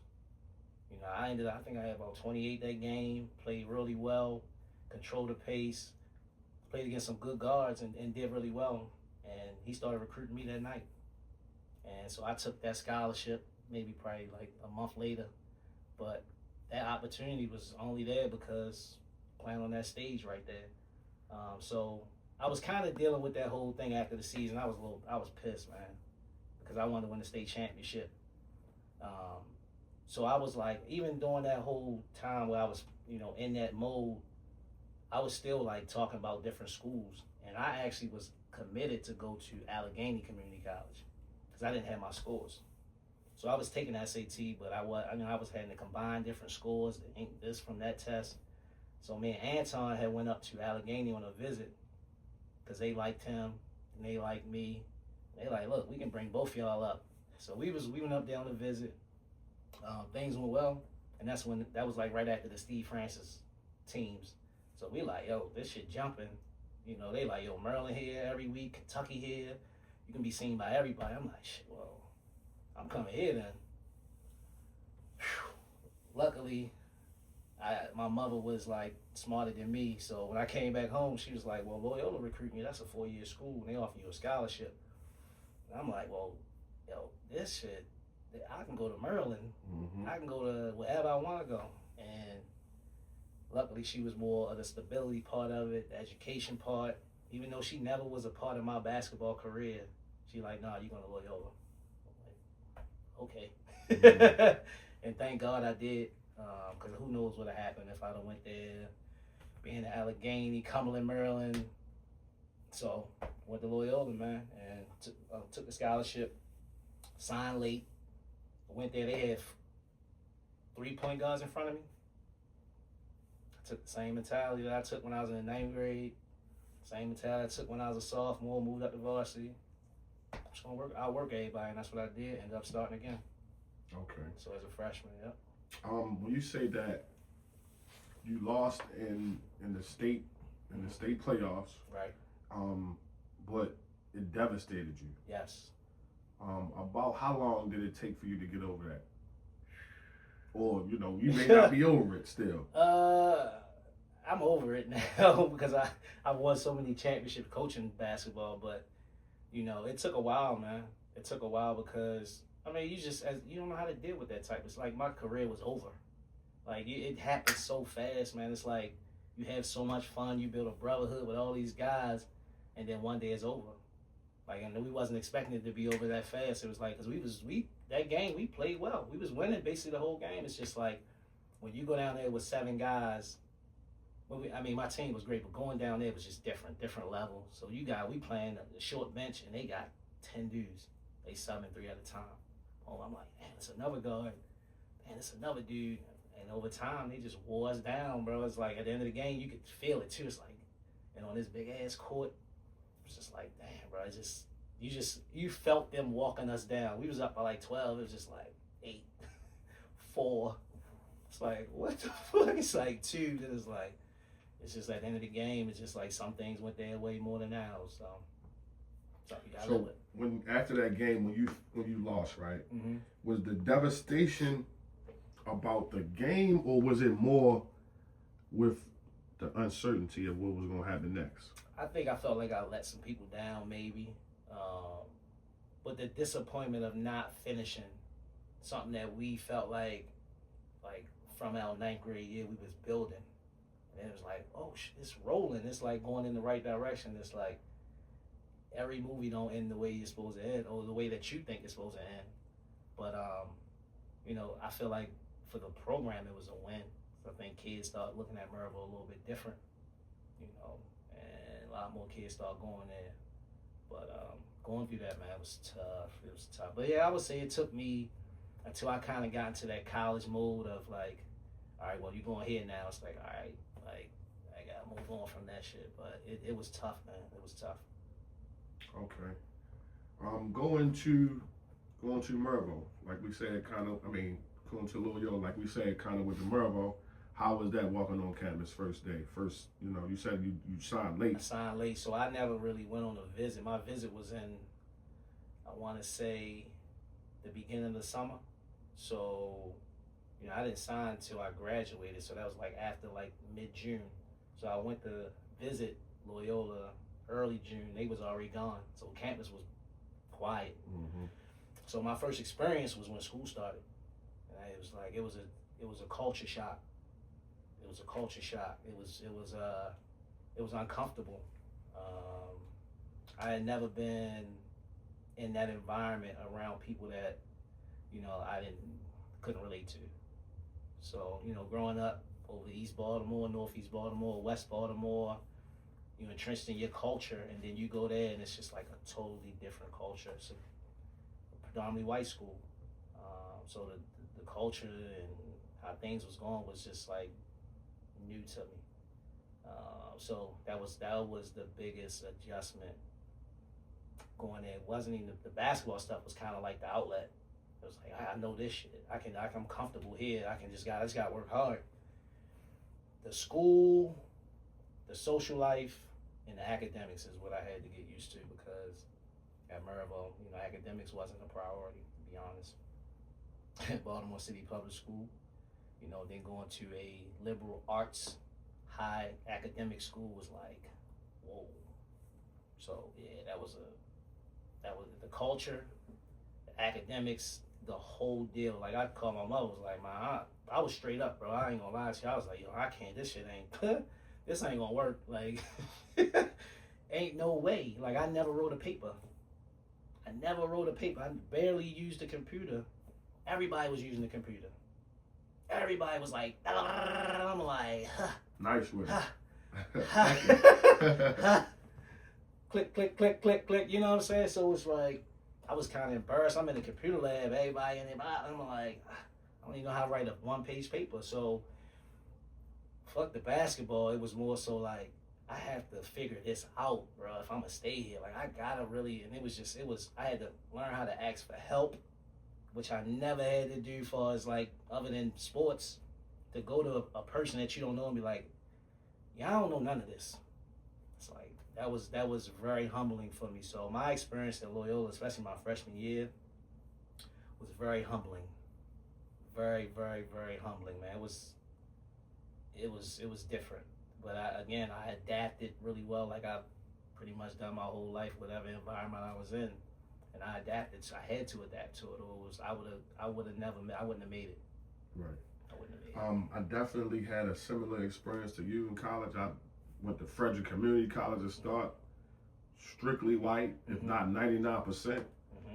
You know, I think I had about 28 that game, played really well, controlled the pace, played against some good guards and did really well. And he started recruiting me that night. And so I took that scholarship probably like a month later. But that opportunity was only there because playing on that stage right there. So I was kind of dealing with that whole thing after the season. I was pissed, man, because I wanted to win the state championship. So I was like, even during that whole time where I was, you know, in that mode, I was still like talking about different schools. And I actually was committed to go to Allegheny Community College because I didn't have my scores. So I was taking SAT, but I was having to combine different scores, this from that test. So me and Anton had went up to Allegheny on a visit because they liked him and they liked me. They like, look, we can bring both y'all up. So we went up there on a visit. Things went well, and that was like right after the Steve Francis teams. So we like, yo, this shit jumping. You know, they like, yo, Maryland here every week, Kentucky here. You can be seen by everybody. I'm like, shit, well, I'm coming here then. Whew. Luckily, my mother was like smarter than me. So when I came back home, she was like, well, Loyola recruit me. That's a 4-year school, and they offer you a scholarship. And I'm like, well, yo, this shit, I can go to Maryland. Mm-hmm. I can go to wherever I want to go. And luckily, she was more of the stability part of it, the education part. Even though she never was a part of my basketball career, she like, nah, you're going to Loyola. I'm like, okay. Mm-hmm. And thank God I did, because who knows what would have happened if I'd have went there, being in Allegheny, Cumberland, Maryland. So went to Loyola, man, and took the scholarship, signed late. Went there, they had 3 point guards in front of me. I took the same mentality that I took when I was in the 9th grade. Same mentality I took when I was a sophomore, moved up to varsity. I'm just gonna I'll work everybody, and that's what I did. Ended up starting again. Okay. So as a freshman, yep. When you say that you lost in the state playoffs, right? But it devastated you. Yes. About how long did it take for you to get over that? Or, you know, you may not be over it still. I'm over it now because I won so many championships coaching basketball, but you know, it took a while, man. It took a while because I mean, you don't know how to deal with that type. It's like my career was over. Like it happened so fast, man. It's like you have so much fun, you build a brotherhood with all these guys, and then one day it's over. Like, and we wasn't expecting it to be over that fast. It was like, because that game, we played well. We was winning basically the whole game. It's just like, when you go down there with 7 guys, my team was great, but going down there was just different level. So we playing the short bench, and they got 10 dudes. They subbing 3 at a time. Oh, I'm like, man, it's another guard. Man, it's another dude. And over time, they just wore us down, bro. It's like, at the end of the game, you could feel it, too. It's like, and on this big-ass court, it's just like, damn, bro, you felt them walking us down. We was up by like 12. It was just like 8, 4. It's like, what the fuck? It's like 2. Then it's just at the end of the game, it's just like some things went their way more than ours. So you gotta live with. After that game, when you lost, right? Mm-hmm. Was the devastation about the game, or was it more with the uncertainty of what was going to happen next? I think I felt like I let some people down, maybe. But the disappointment of not finishing something that we felt like from our 9th grade year we was building. And it was like, oh, it's rolling. It's like going in the right direction. It's like every movie don't end the way you're supposed to end or the way that you think it's supposed to end. But, you know, I feel like for the program it was a win. I think kids start looking at Maryville a little bit different, you know, and a lot more kids start going there. But going through that, man, it was tough. It was tough. But yeah, I would say it took me until I kind of got into that college mode of like, all right, well, you're going here now. It's like, all right, like I gotta move on from that shit. But it was tough, man. It was tough. Okay. Going to Maryville, like we said, going to Loyola, like we said, kind of with the Maryville. How was that walking on campus first day? First, you know, you said you signed late. I signed late, so I never really went on a visit. My visit was in, I want to say, the beginning of the summer. So, you know, I didn't sign until I graduated. So that was like after like mid-June. So I went to visit Loyola early June. They was already gone. So campus was quiet. Mm-hmm. So my first experience was when school started. And it was like, it was a culture shock. It was a culture shock. It was uncomfortable. I had never been in that environment around people that, you know, I couldn't relate to. So, you know, growing up over East Baltimore, Northeast Baltimore, West Baltimore, you entrenched in your culture, and then you go there and it's just like a totally different culture. It's a predominantly white school. So the culture and how things was going was just like new to me. So that was the biggest adjustment going there. It wasn't even the basketball stuff was kind of like the outlet. It was like I know this shit. I'm comfortable here. I just got to work hard. The school, the social life, and the academics is what I had to get used to because at Maryville, academics wasn't a priority, to be honest. Baltimore City Public School, then going to a liberal arts, high academic school was like, whoa. So yeah, that was the culture, the academics, the whole deal. Like I called my mother, was like, I was straight up, bro. I ain't gonna lie to you. I was like, yo, I can't. This shit ain't. This ain't gonna work. Like, ain't no way. Like I never wrote a paper. I barely used a computer. Everybody was using the computer. Everybody was like, I'm like, nice with click, click, click, click, click. You know what I'm saying? So it's like, I was kind of embarrassed. I'm in the computer lab, everybody in there. I'm like, I don't even know how to write a one-page paper. So, fuck the basketball. It was more so like, I have to figure this out, bro. If I'm gonna stay here, like I gotta really. And I had to learn how to ask for help, which I never had to do for as like other than sports. To go to a person that you don't know and be like, yeah, I don't know none of this. It's like that was very humbling for me. So my experience at Loyola, especially my freshman year, was very humbling. Very, very, very humbling, man. It was different. But I adapted really well. Like I've pretty much done my whole life, whatever environment I was in, and I adapted. So I had to adapt to it, or I wouldn't have made it. Right. I wouldn't have made it. I definitely had a similar experience to you in college. I went to Frederick Community College to start, strictly white, if not 99%,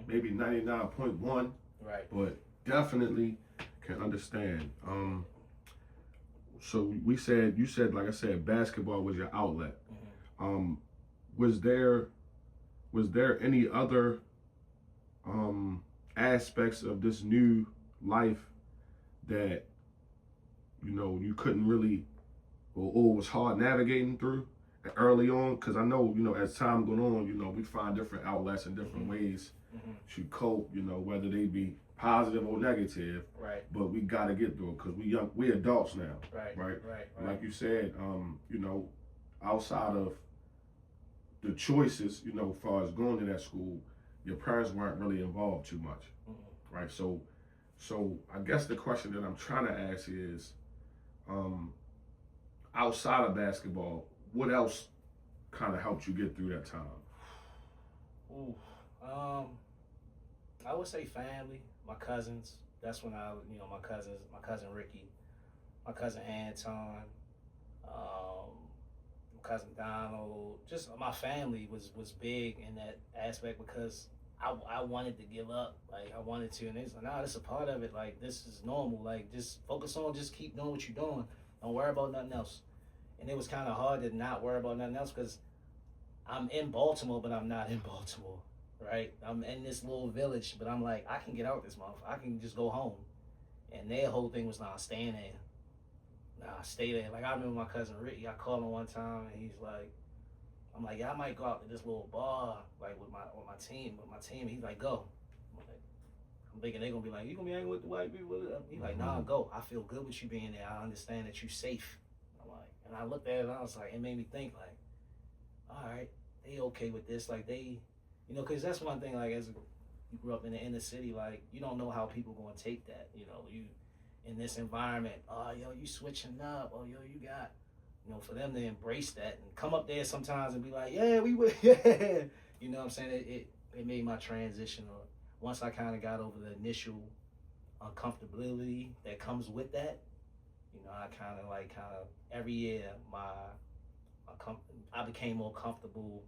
maybe 99.1. Right. But definitely can understand. So you said, like I said, basketball was your outlet. Was there any other aspects of this new life that you couldn't really or was hard navigating through early on? Because I know as time going on, we find different outlets and different ways to cope. Whether they be positive or negative, right? But we got to get through it because we adults now, right? Like you said, outside of the choices, as far as going to that school, your parents weren't really involved too much, right? So I guess the question that I'm trying to ask is, outside of basketball, what else kind of helped you get through that time? Ooh, I would say family. My cousins, that's when my cousin Ricky, my cousin Anton, my cousin Donald, just my family was big in that aspect because I wanted to give up. Like I wanted to, and it's like, nah, this is a part of it. Like this is normal. Like just focus on, just keep doing what you're doing. Don't worry about nothing else. And it was kind of hard to not worry about nothing else because I'm in Baltimore, but I'm not in Baltimore. Right, I'm in this little village, but I'm like, I can get out this month. I can just go home. And their whole thing was, nah, staying there. Nah, stay there. Like I remember my cousin Ricky. I called him one time, and he's like, I'm like, yeah, I might go out to this little bar, like with my team. He's like, go. I'm thinking they're gonna be like, you gonna be hanging with the white people? He's like, nah, go. I feel good with you being there. I understand that you're safe. I'm like, and I looked at it, and I was like, it made me think, like, all right, they okay with this? Like they. Because that's one thing, like, as you grew up in the inner city, like, you don't know how people going to take that, you in this environment, oh, yo, you switching up, oh, yo, you got, for them to embrace that and come up there sometimes and be like, yeah, we would, yeah, you know what I'm saying? It made my transition, or once I kind of got over the initial uncomfortability that comes with that, I kind of every year, I became more comfortable.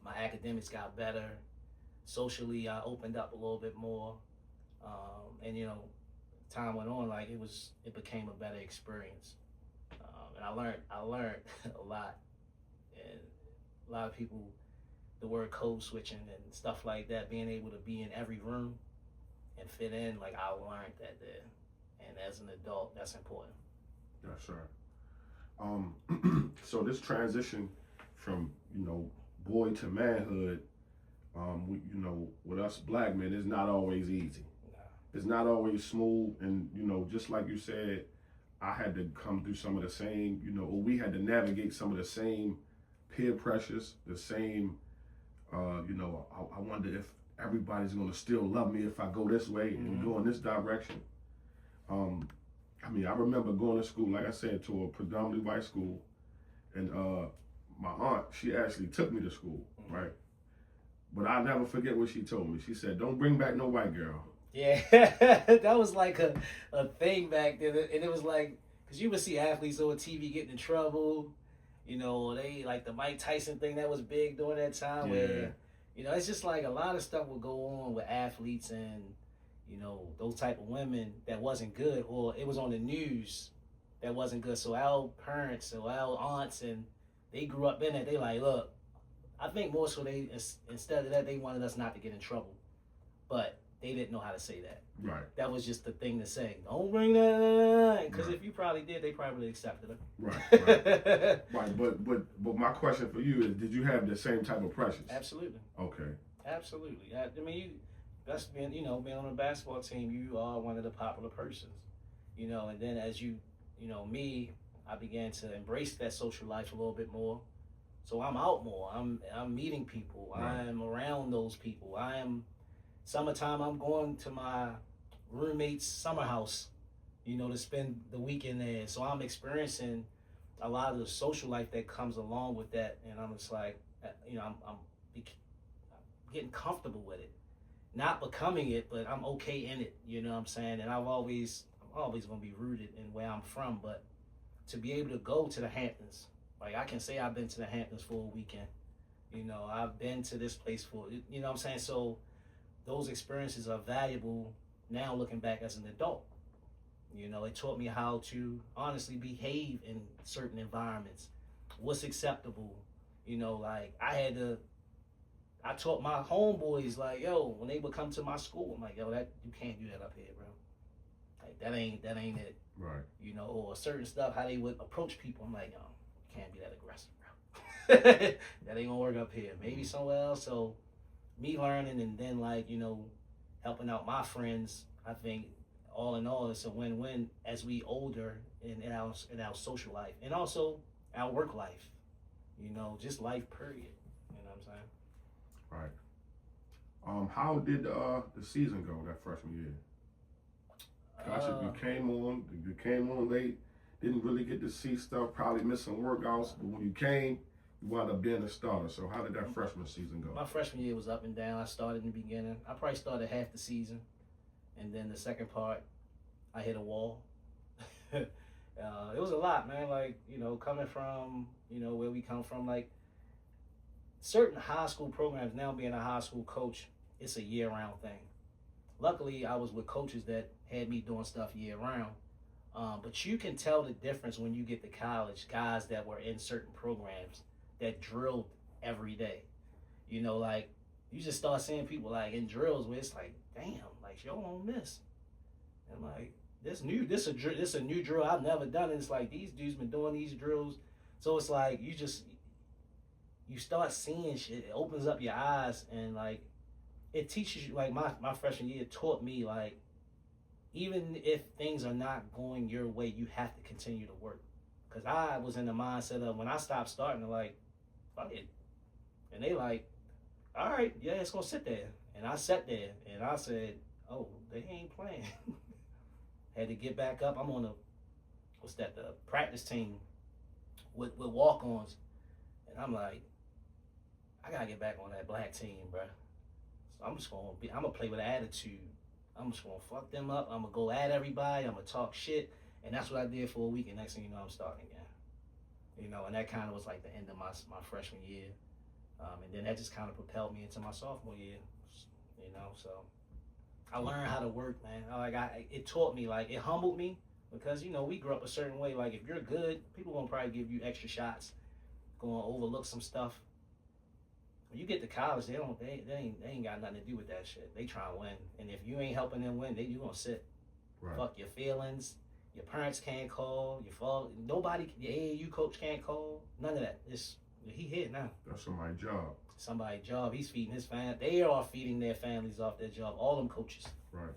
My academics got better. Socially, I opened up a little bit more. And time went on, like it became a better experience. And I learned a lot. And a lot of people, the word code switching and stuff like that, being able to be in every room and fit in, like I learned that there. And as an adult, that's important. That's right. So this transition from, boy to manhood, You know, with us black men, it's not always easy. Nah. It's not always smooth, and you know, just like you said, I had to come through some of the same, you know, or we had to navigate some of the same peer pressures, the same, you know, I wonder if everybody's gonna still love me if I go this way and go in this direction. I mean, I remember going to school, like I said, to a predominantly white school, and my aunt, she actually took me to school, right? But I'll never forget what she told me. She said, "Don't bring back no white girl." Yeah, that was like a thing back then, and it was like, because you would see athletes on TV getting in trouble, you know, they like the Mike Tyson thing that was big during that time, where, you know, it's just like a lot of stuff would go on with athletes and, you know, those type of women that wasn't good, or it was on the news that wasn't good. So our parents or our aunts, and they grew up in it, they like, look, I think more so they, instead of that, they wanted us not to get in trouble, but they didn't know how to say that. Right. That was just the thing to say. Don't bring that, because if you probably did, they probably accepted it. Right. Right. But my question for you is, did you have the same type of pressures? Absolutely. Okay. Absolutely. I mean, that's being, you know, being on a basketball team, you are one of the popular persons, you know, and then as you know, me, I began to embrace that social life a little bit more. So I'm out more. I'm meeting people. Right. I'm around those people. Summertime, I'm going to my roommate's summer house, you know, to spend the weekend there. So I'm experiencing a lot of the social life that comes along with that. And I'm just like, you know, I'm getting comfortable with it. Not becoming it, but I'm okay in it, you know what I'm saying? And I'm always going to be rooted in where I'm from. But to be able to go to the Hamptons, like I can say I've been to the Hamptons for a weekend. You know, I've been to this place for, you know what I'm saying? So those experiences are valuable now looking back as an adult. You know, it taught me how to honestly behave in certain environments. What's acceptable? You know, like I taught my homeboys, like, yo, when they would come to my school, I'm like, yo, that you can't do that up here, bro. Like that ain't it. Right. You know, or certain stuff, how they would approach people. I'm like, yo, you can't be that aggressive, bro. That ain't gonna work up here. Maybe somewhere else. So me learning and then, like, you know, helping out my friends, I think all in all it's a win-win as we older in our social life and also our work life, you know, just life period. You know what I'm saying? Right. How did the season go that freshman year? You came on late, didn't really get to see stuff, probably missed some workouts, but when you came, you wound up being a starter. So how did that freshman season go? My freshman year was up and down. I started in the beginning. I probably started half the season, and then the second part, I hit a wall. It was a lot, man. Like, you know, coming from, you know, where we come from, like certain high school programs, now being a high school coach, it's a year-round thing. Luckily, I was with coaches that had me doing stuff year-round. But you can tell the difference when you get to college, guys that were in certain programs that drilled every day. You know, like, you just start seeing people, like, in drills where it's like, damn, like, y'all don't miss. And I'm like, this a new drill I've never done. And it's like, these dudes been doing these drills. So it's like, you start seeing shit. It opens up your eyes, and, like, it teaches you, like, my freshman year taught me, like, even if things are not going your way, you have to continue to work. Because I was in the mindset of when I stopped starting, to like, fuck it. And they like, all right, yeah, it's going to sit there. And I sat there, and I said, oh, they ain't playing. Had to get back up. I'm on the practice team with walk-ons. And I'm like, I got to get back on that black team, bro. So I'm going to play with attitude. I'm just going to fuck them up. I'm going to go at everybody. I'm going to talk shit. And that's what I did for a week. And next thing you know, I'm starting again. You know, and that kind of was like the end of my freshman year. And then that just kind of propelled me into my sophomore year. You know, so I learned how to work, man. It taught me, like, it humbled me because, you know, we grew up a certain way. Like, if you're good, people going to probably give you extra shots, going to overlook some stuff. When you get to college, they ain't got nothing to do with that shit. They try to win, and if you ain't helping them win, you gonna sit. Right. Fuck your feelings. Your parents can't call. Nobody. Your AAU coach can't call. None of that. He here now. That's somebody's job. Somebody's job. He's feeding his family. They are feeding their families off their job. All them coaches. Right.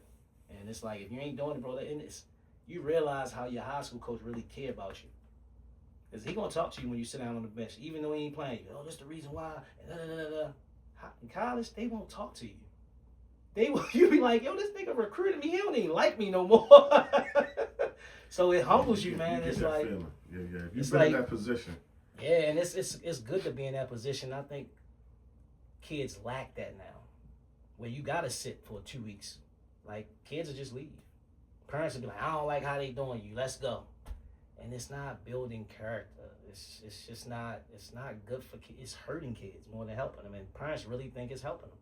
And it's like, if you ain't doing it, bro, you realize how your high school coach really care about you. Because he going to talk to you when you sit down on the bench. Even though he ain't playing you. Oh, that's the reason why. In college, they won't talk to you. You be like, yo, this nigga recruited me. He don't even like me no more. So it humbles you, man. It's like, feeling. Yeah. If you've been in that position. Yeah, and it's good to be in that position. I think kids lack that now, where you gotta sit for 2 weeks. Like, kids will just leave. Parents will be like, I don't like how they doing you. Let's go. And it's not building character. It's just not. It's not good for kids. It's hurting kids more than helping them. And parents really think it's helping them.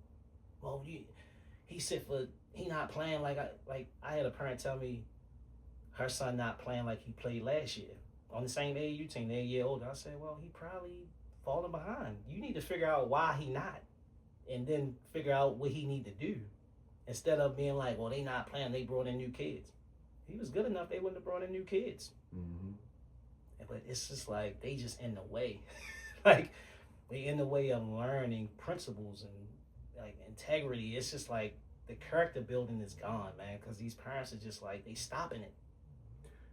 Well, he not playing like I had a parent tell me her son not playing like he played last year on the same AAU team. They're a year older. I said, well, he probably falling behind. You need to figure out why he not, and then figure out what he need to do, instead of being like, well, they not playing. They brought in new kids. He was good enough. They wouldn't have brought in new kids. Mm-hmm. But it's just like they just in the way. Like, they in the way of learning principles and like integrity. It's just like the character building is gone, man, because these parents are just like, they stopping it.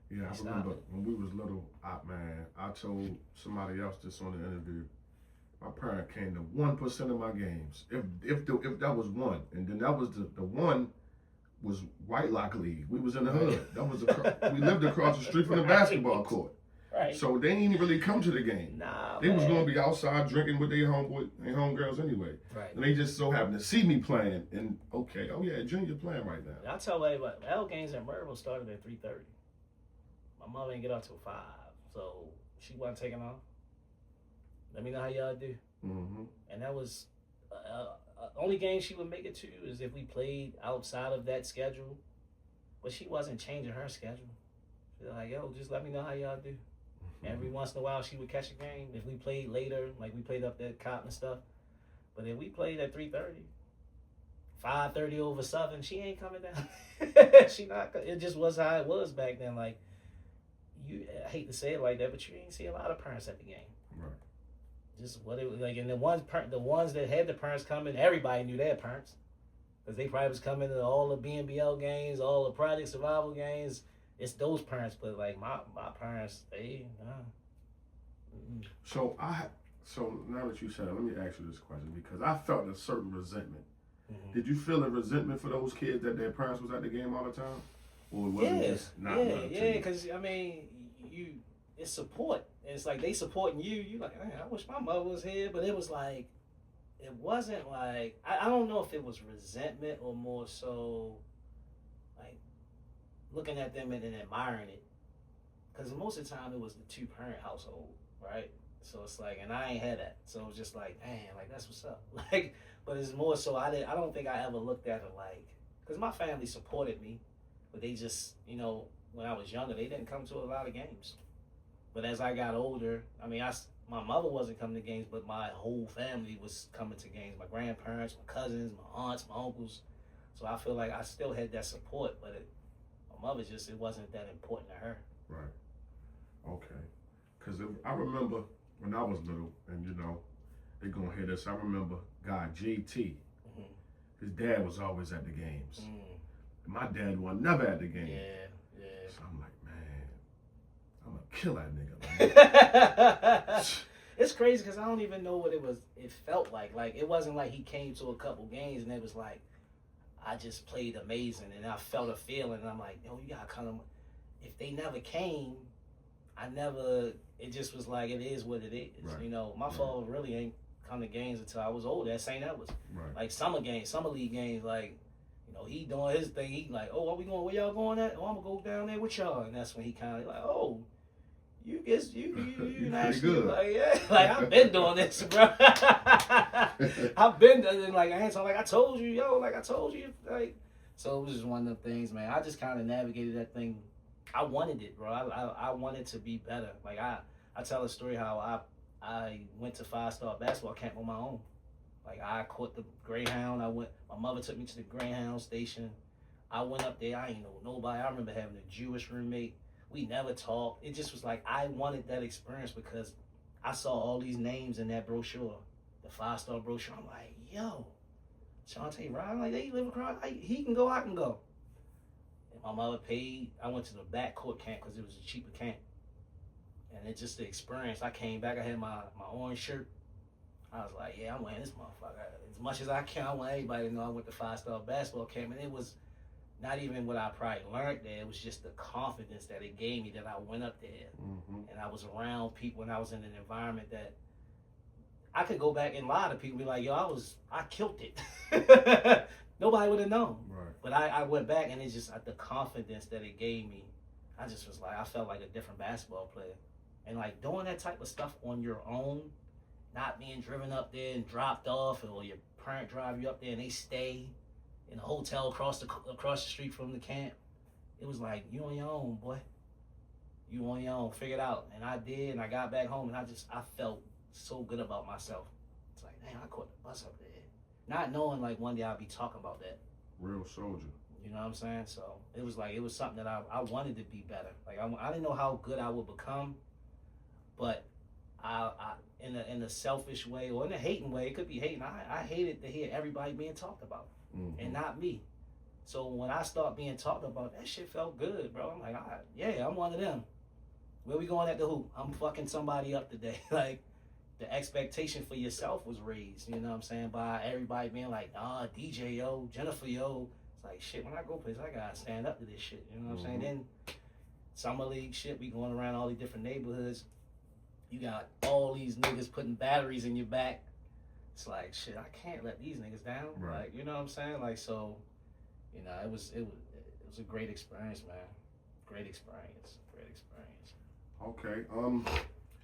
Yeah, I remember when we was little, I told somebody else this on the interview. My parent came to 1% of my games, if that was one, and then that was the one was White Lock League. We was in the hood. That was we lived across the street from the basketball court. Right. So they didn't really come to the game. Nah, they was gonna be outside drinking with their homegirls anyway. Right. And they just so happened to see me playing, and okay, oh yeah, Junior playing right now. I tell everybody, L games at Maryville started at 3:30. My mother didn't get up till 5, so she wasn't taking off. Let me know how y'all do. Mm-hmm. And that was only game she would make it to is if we played outside of that schedule. But she wasn't changing her schedule. She was like, yo, just let me know how y'all do. Mm-hmm. Every once in a while she would catch a game. If we played later, like we played up at Cotton and stuff. But if we played at 3:30, 5:30 over Southern, she ain't coming down. She not. It just was how it was back then. Like, I hate to say it like that, but you ain't see a lot of parents at the game. Right. Just what it was like, and the ones that had the parents coming, everybody knew their parents, because they probably was coming to all the BNBL games, all the Project Survival games. It's those parents, but like my parents, they. So now that you said it, let me ask you this question, because I felt a certain resentment. Mm-hmm. Did you feel a resentment for those kids that their parents was at the game all the time? Or was it just not because I mean, it's support. It's like they supporting you. You like, man, I wish my mother was here, but it was like, it wasn't like, I don't know if it was resentment or more so like looking at them and then admiring it, because most of the time it was the 2-parent household, right? So it's like, and I ain't had that, so it was just like, man, like that's what's up. Like, but it's more so I don't think I ever looked at it like, because my family supported me. But they just, when I was younger, they didn't come to a lot of games. But as I got older, I mean, my mother wasn't coming to games, but my whole family was coming to games. My grandparents, my cousins, my aunts, my uncles. So I feel like I still had that support, but my mother just, it wasn't that important to her. Right. Okay. Because I remember when I was little, and they're going to hear this, I remember guy JT. Mm-hmm. His dad was always at the games. Mm. My dad was never at the game. Yeah. So I'm like, man, I'm gonna kill that nigga. It's crazy because I don't even know what it felt like. Like, it wasn't like he came to a couple games and it was like, I just played amazing and I felt a feeling and I'm like, yo, you gotta come. If they never came, it just was like, it is what it is. Right. My father really ain't come to games until I was older at St. Edwards. Right. Like summer league games, like, he doing his thing. He like, oh, where y'all going at? Oh, I'm gonna go down there with y'all. And that's when he kind of like, oh, you pretty good. Like, yeah, like I've been doing this, bro. I've been doing like Anton, like I told you, like. So it was just one of the things, man. I just kind of navigated that thing. I wanted it, bro. I wanted to be better. Like I tell a story how I went to 5-star basketball camp on my own. Like, I caught the Greyhound. My mother took me to the Greyhound station. I went up there. I ain't know nobody. I remember having a Jewish roommate. We never talked. It just was like, I wanted that experience because I saw all these names in that brochure, the 5-star brochure. I'm like, yo, Shantae Ryan, like they live across, like, he can go, I can go. And my mother paid. I went to the backcourt camp because it was a cheaper camp. And it's just the experience. I came back, I had my orange shirt. I was like, yeah, I'm wearing this motherfucker. As much as I can, I want everybody to know I went to 5-star basketball camp. And it was not even what I probably learned there. It was just the confidence that it gave me that I went up there. And I was around people and I was in an environment that I could go back and lie to people and be like, yo, I killed it. Nobody would have known. Right. But I went back and it's just the confidence that it gave me. I just was like, I felt like a different basketball player. And like doing that type of stuff on your own, not being driven up there and dropped off, or your parent drive you up there and they stay in a hotel across the street from the camp. It was like, you on your own, boy. You on your own, figure it out. And I did, and I got back home, and I felt so good about myself. It's like, damn, I caught the bus up there. Not knowing, like, one day I'll be talking about that. Real soldier. You know what I'm saying? So it was something that I wanted to be better. Like, I didn't know how good I would become, but I in a selfish way or in a hating way, it could be hating. I hated to hear everybody being talked about and not me. So when I start being talked about, that shit felt good, bro. I'm like, yeah, I'm one of them. Where we going at the hoop? I'm fucking somebody up today. Like, the expectation for yourself was raised, you know what I'm saying, by everybody being like, DJ, yo, Jenifer, yo. It's like, shit, when I go places, I gotta stand up to this shit, you know what I'm saying? Then summer league shit, we going around all these different neighborhoods. You got all these niggas putting batteries in your back. It's like, shit, I can't let these niggas down. Right. Like, you know what I'm saying? Like, so, you know, it was a great experience, man. Great experience. Okay.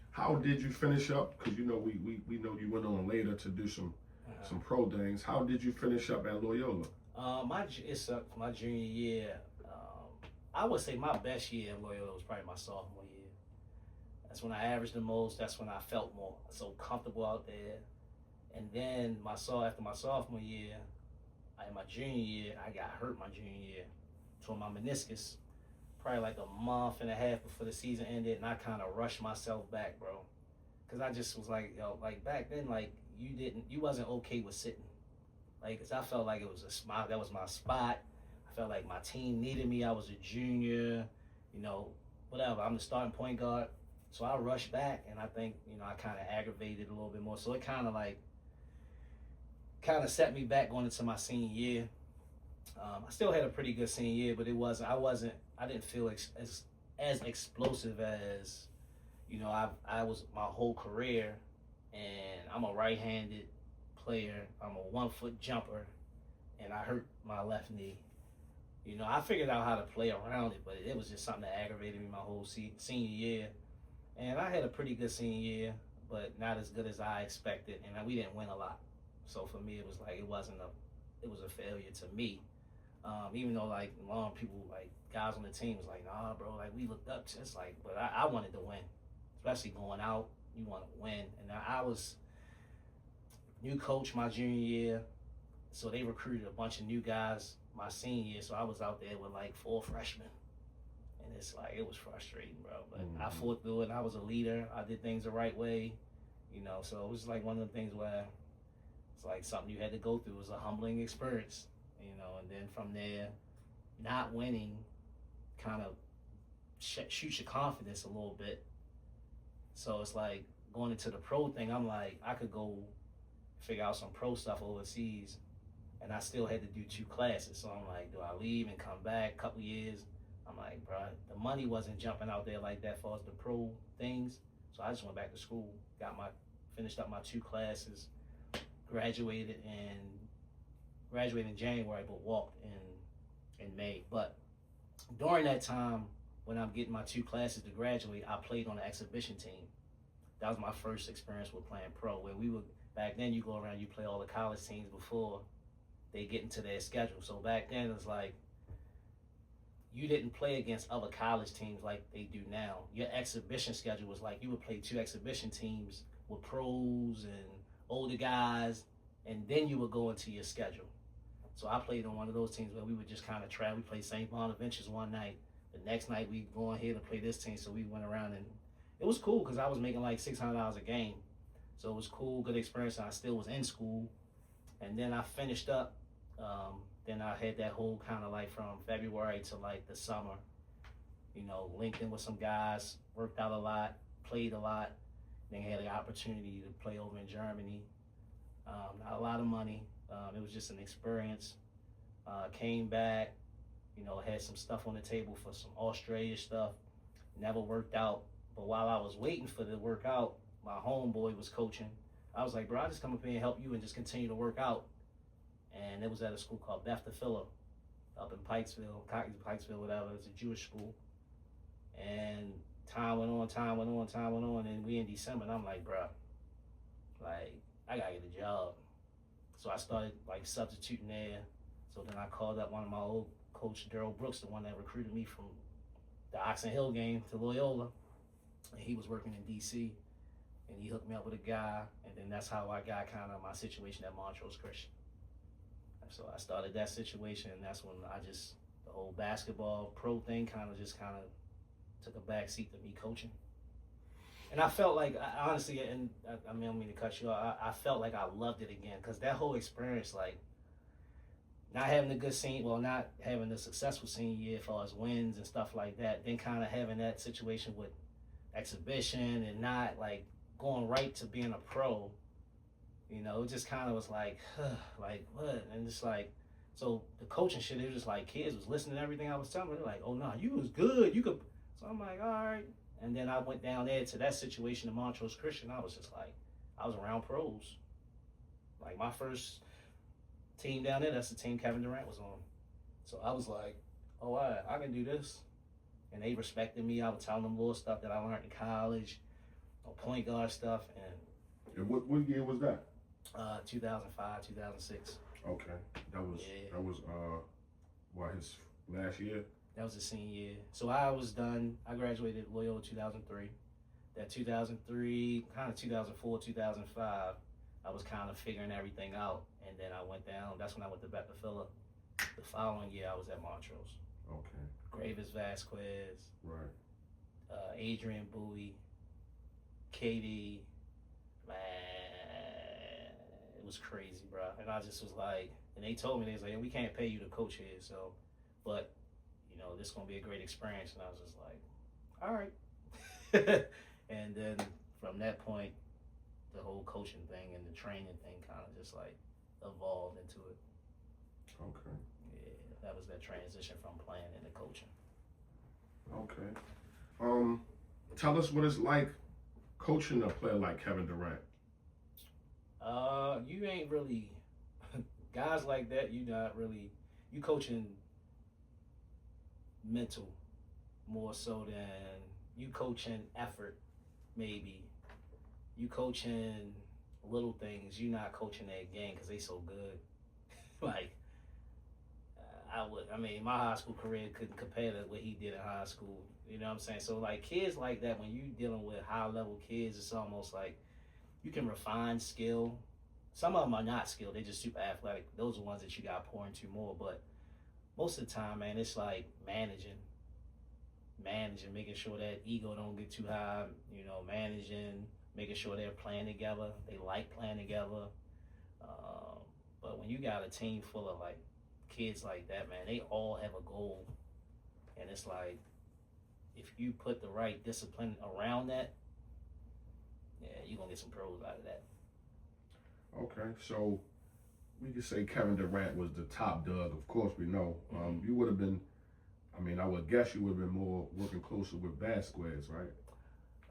How did you finish up? Because you know we know you went on later to do some pro things. How did you finish up at Loyola? My junior year. I would say my best year at Loyola was probably my sophomore year. That's when I averaged the most. That's when I felt more so comfortable out there. And then after my sophomore year, in my junior year, I got hurt my junior year. Tore my meniscus probably like a month and a half before the season ended, and I kind of rushed myself back, bro. Because I just was like, yo, like back then, like you wasn't okay with sitting. Like, cause I felt like it was a spot, that was my spot. I felt like my team needed me. I was a junior, you know, whatever. I'm the starting point guard. So I rushed back, and I think, you know, I kind of aggravated a little bit more. So it kind of set me back going into my senior year. I still had a pretty good senior year, but I didn't feel as explosive as, you know, I was my whole career, and I'm a right-handed player. I'm a 1-foot jumper, and I hurt my left knee. You know, I figured out how to play around it, but it was just something that aggravated me my whole senior year. And I had a pretty good senior year, but not as good as I expected, and we didn't win a lot. So for me, it was like it was a failure to me. Even though like a lot of people, like guys on the team was like, nah, bro, like we looked up to, it's like, but I wanted to win, especially going out. You want to win, and I was new coach my junior year, so they recruited a bunch of new guys my senior year. So I was out there with like 4 freshmen, and it's like it was frustrating, bro. But I fought through it. And I was a leader. I did things the right way, you know. So it was like one of the things where it's like something you had to go through. It was a humbling experience, you know. And then from there, not winning kind of shoots your confidence a little bit. So it's like going into the pro thing, I'm like, I could go figure out some pro stuff overseas, and I still had to do 2 classes. So I'm like, do I leave and come back a couple years? I'm like, bro, the money wasn't jumping out there like that for us, the pro things. So I just went back to school, finished up my 2 classes, graduated in January, but walked in May. But during that time, when I'm getting my 2 classes to graduate, I played on an exhibition team. That was my first experience with playing pro, where we would, back then you go around, you play all the college teams before they get into their schedule. So back then it was like, you didn't play against other college teams like they do now. Your exhibition schedule was like, you would play 2 exhibition teams with pros and older guys, and then you would go into your schedule. So I played on one of those teams where we would just kind of travel. We played St. Bonaventures one night. The next night we go on here to play this team. So we went around, and it was cool because I was making like $600 a game. So it was cool, good experience. And I still was in school. And then I finished up. Then I had that whole kind of like from February to like the summer, you know, linked in with some guys, worked out a lot, played a lot. Then had the opportunity to play over in Germany. Not a lot of money. It was just an experience. Came back, you know, had some stuff on the table for some Australia stuff. Never worked out. But while I was waiting for the workout, my homeboy was coaching. I was like, bro, I'll just come up here and help you and just continue to work out. And it was at a school called Beth Philo up in Pikesville, whatever. It's a Jewish school. And time went on, and we in December, and I'm like, bro, like, I gotta get a job. So I started like substituting there. So then I called up one of my old coach, Daryl Brooks, the one that recruited me from the Oxon Hill game to Loyola. And he was working in DC, and he hooked me up with a guy, and then that's how I got kind of my situation at Montrose Christian. And so I started that situation, and that's when the whole basketball pro thing kind of took a back seat to me coaching. And I felt like, honestly, and I don't mean to cut you off, I felt like I loved it again, because that whole experience, like, not having a good not having a successful senior year as far as wins and stuff like that, then kind of having that situation with exhibition and not, like, going right to being a pro, you know, it just kind of was like, like, what? And just like, so the coaching shit, it was just like kids was listening to everything I was telling them. They're like, oh, no, you was good. You could. So I'm like, all right. And then I went down there to that situation in Montrose Christian. I was just like, I was around pros. Like, my first team down there, that's the team Kevin Durant was on. So I was like, oh, I can do this. And they respected me. I was telling them little stuff that I learned in college, point guard stuff. And what year was that? 2005, 2006. Okay. That was what, his last year? That was the senior year. So I was done. I graduated Loyola 2003. That 2003, kind of 2004, 2005, I was kind of figuring everything out. And then I went down. That's when I went to Beth Philo. The following year, I was at Montrose. Okay. Gravis Vasquez. Right. Adrian Bowie. Katie. Man, it was crazy, bro. And I just was like, and they told me, they was like, we can't pay you to coach here, so, but, you know, this is going to be a great experience. And I was just like, all right. And then from that point, the whole coaching thing and the training thing kind of just like evolved into it. Okay. Yeah, that was that transition from playing into coaching. Okay. Tell us what it's like coaching a player like Kevin Durant. You ain't really, guys like that, you coaching mental more so than you coaching effort, maybe. You coaching little things, you not coaching that game because they so good. Like, my high school career couldn't compare to what he did in high school. You know what I'm saying? So, like, kids like that, when you dealing with high-level kids, it's almost like you can refine skill. Some of them are not skilled. They're just super athletic. Those are ones that you got to pour into more. But most of the time, man, it's like managing, making sure that ego don't get too high, you know, managing, making sure they're playing together. They like playing together. But when you got a team full of, like, kids like that, man, they all have a goal. And it's like, if you put the right discipline around that, yeah, you're going to get some pros out of that. Okay, so we could say Kevin Durant was the top dog. Of course, we know. You would have been, I would guess you would have been more working closer with Vasquez, right?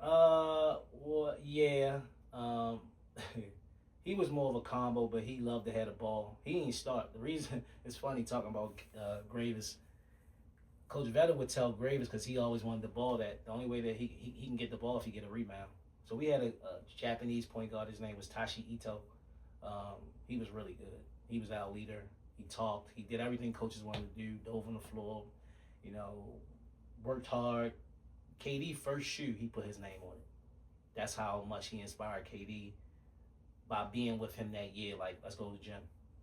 Well, yeah. He was more of a combo, but he loved to have the ball. He didn't start. The reason, it's funny talking about Gravis. Coach Vetter would tell Gravis, because he always wanted the ball, that the only way that he can get the ball if he get a rebound. So we had a Japanese point guard. His name was Tashi Ito. He was really good. He was our leader. He talked. He did everything coaches wanted to do. Dove on the floor. You know, worked hard. KD first shoe, he put his name on it. That's how much he inspired KD by being with him that year. Like, let's go to the gym.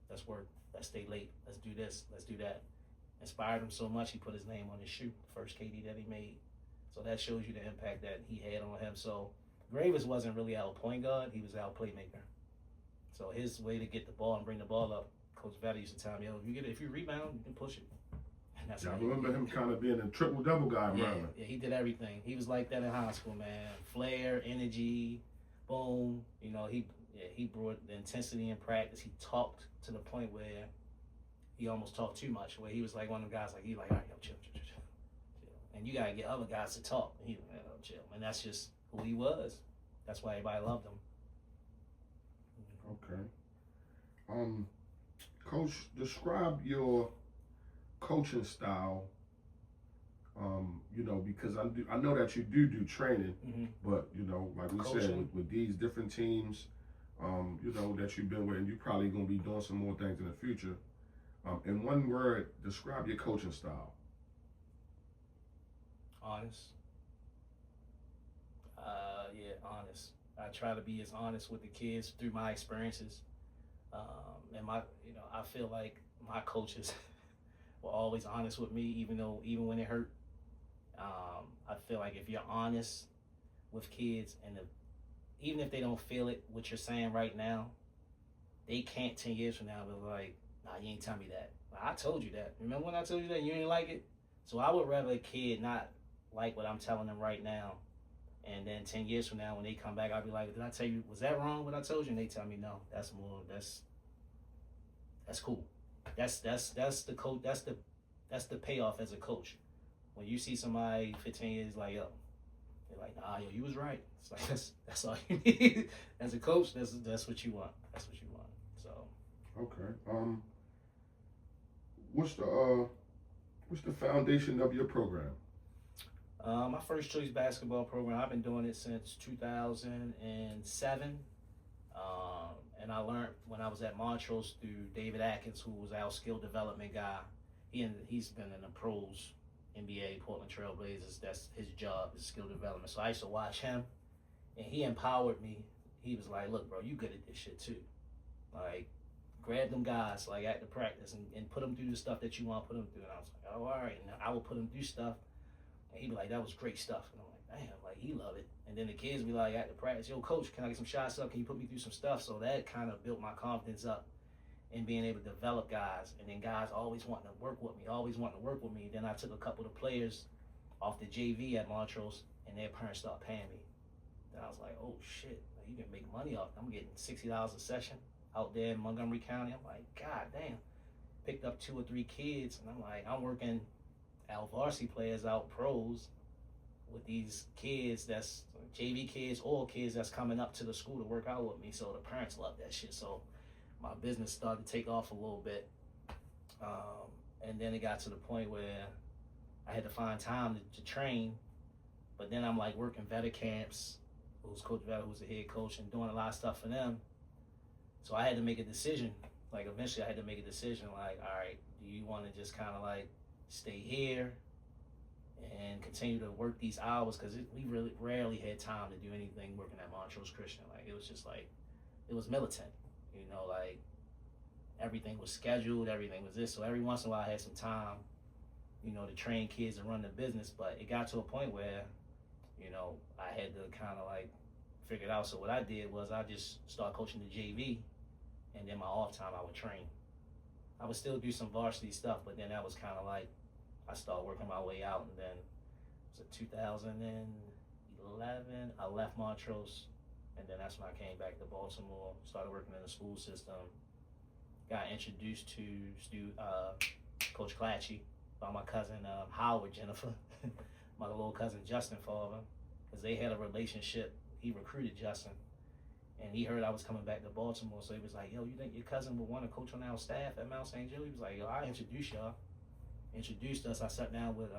Let's work. Let's stay late. Let's do this. Let's do that. Inspired him so much, he put his name on his shoe. First KD that he made. So that shows you the impact that he had on him. So Gravers wasn't really our point guard. He was our playmaker. So his way to get the ball and bring the ball up, Coach Vetter used to tell me, yo, if you rebound, you can push it. And that's I remember him kind of being a triple-double guy around him. Yeah, he did everything. He was like that in high school, man. Flair, energy, boom. You know, he brought the intensity in practice. He talked to the point where he almost talked too much, where he was like one of the guys, like, all right, yo, chill. And you got to get other guys to talk. And he was like, oh, chill. And that's just who he was. That's why everybody loved him. Okay. Coach, describe your coaching style. You know, because I know that you do training, but you know, like we said, with these different teams, you know, that you've been with, and you're probably gonna be doing some more things in the future. In one word, describe your coaching style. Honest. Yeah, honest. I try to be as honest with the kids through my experiences, and I feel like my coaches were always honest with me, even when it hurt. I feel like if you're honest with kids, and even if they don't feel it, what you're saying right now, they can't 10 years from now be like, nah, you ain't tell me that. I told you that. Remember when I told you that and you didn't like it? So I would rather a kid not like what I'm telling them right now, and then 10 years from now when they come back, I'll be like, did I tell you, was that wrong what I told you? And they tell me, no, that's cool. That's the coach. That's the payoff as a coach. When you see somebody 15 years like, yo, they're like, nah, yo, you was right. It's like that's all you need. As a coach, that's what you want. That's what you want. So okay. What's the foundation of your program? My first choice basketball program, I've been doing it since 2007. And I learned when I was at Montrose through David Atkins, who was our skill development guy. He's been in the pros, NBA, Portland Trail Blazers. That's his job, is skill development. So I used to watch him, and he empowered me. He was like, look, bro, you good at this shit too. Like, grab them guys, like, at the practice and put them through the stuff that you want to put them through. And I was like, oh, all right. And I would put them through stuff, and he'd be like, that was great stuff. And I'm like, damn, like, he loved it. And then the kids be like, at the practice, yo, coach, can I get some shots up? Can you put me through some stuff? So that kind of built my confidence up in being able to develop guys. And then guys always wanting to work with me, Then I took a couple of players off the JV at Montrose, and their parents started paying me. Then I was like, oh, shit, like, you can make money off. I'm getting $60 a session out there in Montgomery County. I'm like, God damn. Picked up 2 or 3 kids, and I'm like, I'm working our varsity players out pros with these kids that's JV kids or kids that's coming up to the school to work out with me. So the parents love that shit. So my business started to take off a little bit. And then it got to the point where I had to find time to train. But then I'm like working Vetter camps, who's Coach Vetter, who's the head coach, and doing a lot of stuff for them. So I had to make a decision. Like, eventually I had to make a decision, like, all right, do you want to just kind of like stay here and continue to work these hours? Because we really rarely had time to do anything working at Montrose Christian. Like, it was just like, it was militant, you know, like everything was scheduled, everything was this. So every once in a while I had some time, you know, to train kids and run the business. But it got to a point where, you know, I had to kind of like figure it out. So what I did was I just started coaching the JV, and then my off time I would train. I would still do some varsity stuff, but then that was kind of like, I started working my way out. And then it was 2011, I left Montrose, and then that's when I came back to Baltimore, started working in the school system, got introduced to Coach Clatchy by my cousin Howard Jenifer, my little cousin Justin father, because they had a relationship. He recruited Justin, and he heard I was coming back to Baltimore, so he was like, yo, you think your cousin would want to coach on our staff at Mount St. Jude? He was like, yo, I'll introduce y'all. Introduced us. I sat down with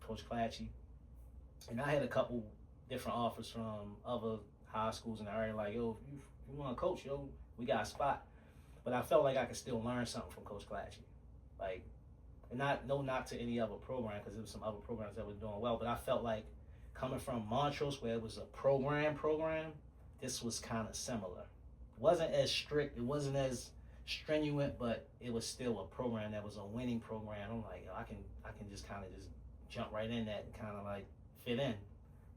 Coach Clatchy, and I had a couple different offers from other high schools in the area, like, yo, if you want to coach, yo, we got a spot. But I felt like I could still learn something from Coach Clatchy. Like, and no knock to any other program, because there was some other programs that were doing well, but I felt like coming from Montrose, where it was a program, this was kind of similar. It wasn't as strict, it wasn't as strenuous, but it was still a program that was a winning program. I'm like, yo, I can just kind of just jump right in that and kind of like fit in,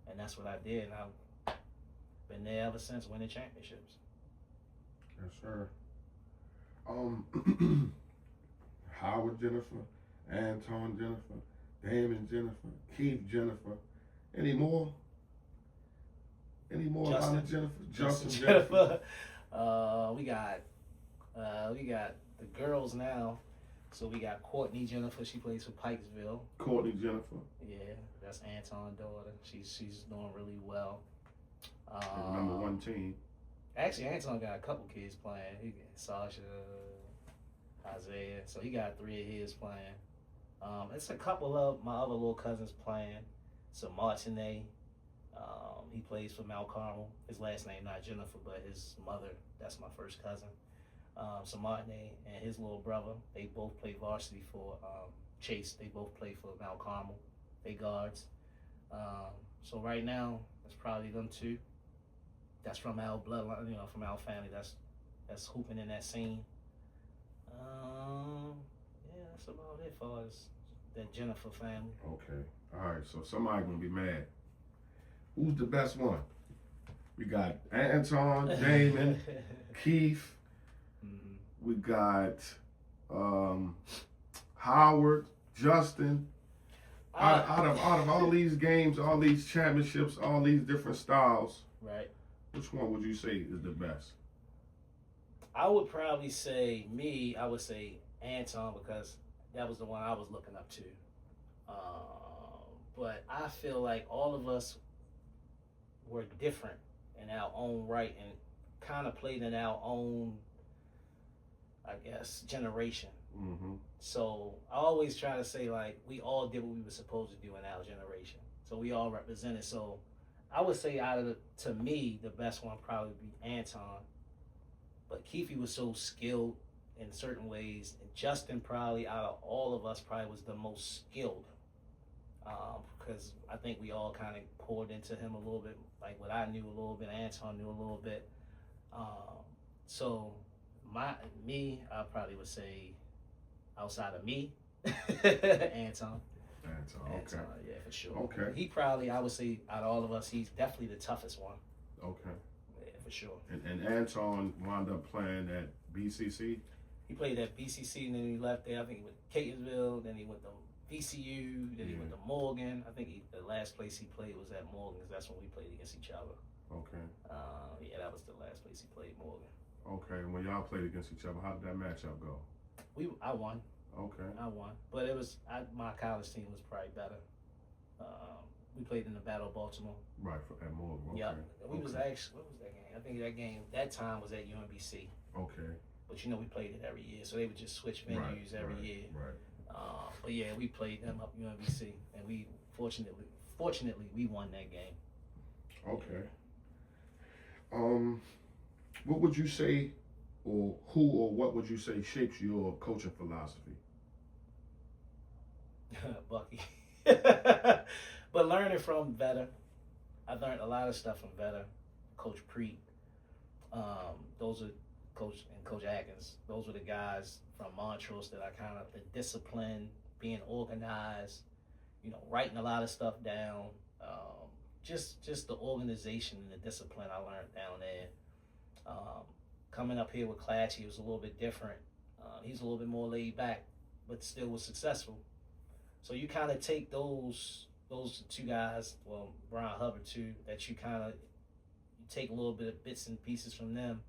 and that's what I did. And I've been there ever since, winning championships. Yes, sir. Howard Jenifer, Anton Jenifer, Damien Jenifer, Keith Jenifer. Any more? Any more Justin. about Jenifer? Justin Jenifer. We got the girls now. So we got Courtney Jenifer. She plays for Pikesville. Courtney Jenifer. Yeah, that's Anton's daughter. She's doing really well. Number 1 team. Actually, Anton got a couple kids playing. He got Sasha, Isaiah. So he got 3 of his playing. It's a couple of my other little cousins playing. So Martinet, he plays for Mount Carmel. His last name not Jenifer, but his mother, that's my first cousin. So Martinet and his little brother, they both play varsity for Chase. They both play for Mount Carmel. They guards. So right now, it's probably them 2. That's from our bloodline, from our family. That's hooping in that scene. Yeah, that's about it for us. That Jenifer family. Okay. All right. So somebody gonna be mad. Who's the best one? We got Anton, Damon, Keith. Mm-hmm. We got Howard, Justin. Out of all these games, all these championships, all these different styles. Right. Which one would you say is the best? I would probably say I would say Anton, because that was the one I was looking up to. But I feel like all of us were different in our own right and kind of played in our own, I guess, generation. Mm-hmm. So I always try to say, like, we all did what we were supposed to do in our generation. So we all represented. So I would say to me, the best one probably would be Anton. But Keefe was so skilled in certain ways. And Justin probably, out of all of us, probably was the most skilled. Because I think we all kind of poured into him a little bit. Like what I knew a little bit, Anton knew a little bit. So I probably would say, outside of me, Anton. Okay. Yeah, for sure. Okay. He probably, I would say, out of all of us, he's definitely the toughest one. Okay. Yeah, for sure. And Anton wound up playing at BCC? He played at BCC, and then he left there. I think he went to Catonsville, then he went to VCU, then he went to Morgan. I think the last place he played was at Morgan, because that's when we played against each other. Okay. Yeah, that was the last place he played, Morgan. Okay, and when y'all played against each other, how did that matchup go? I won. Okay. I won, but my college team was probably better. We played in the Battle of Baltimore. Right, at Morgan. Okay. Yeah, what was that game? I think that time was at UMBC. Okay. But we played it every year, so they would just switch venues every year. Right. But yeah, we played them up UMBC, and we fortunately we won that game. Okay. What would you say, or who or what would you say shapes your coaching philosophy? Bucky. But learning from Vetter, I learned a lot of stuff from Vetter, Coach Preet. Those are Coach Atkins. Those were the guys from Montrose that I kind of, the discipline, being organized, writing a lot of stuff down. Just the organization and the discipline I learned down there. Coming up here with Clatchy was a little bit different. He's a little bit more laid back, but still was successful. So you kind of take those 2 guys, well, Brian Hubbard too, that you take a little bit of bits and pieces from them.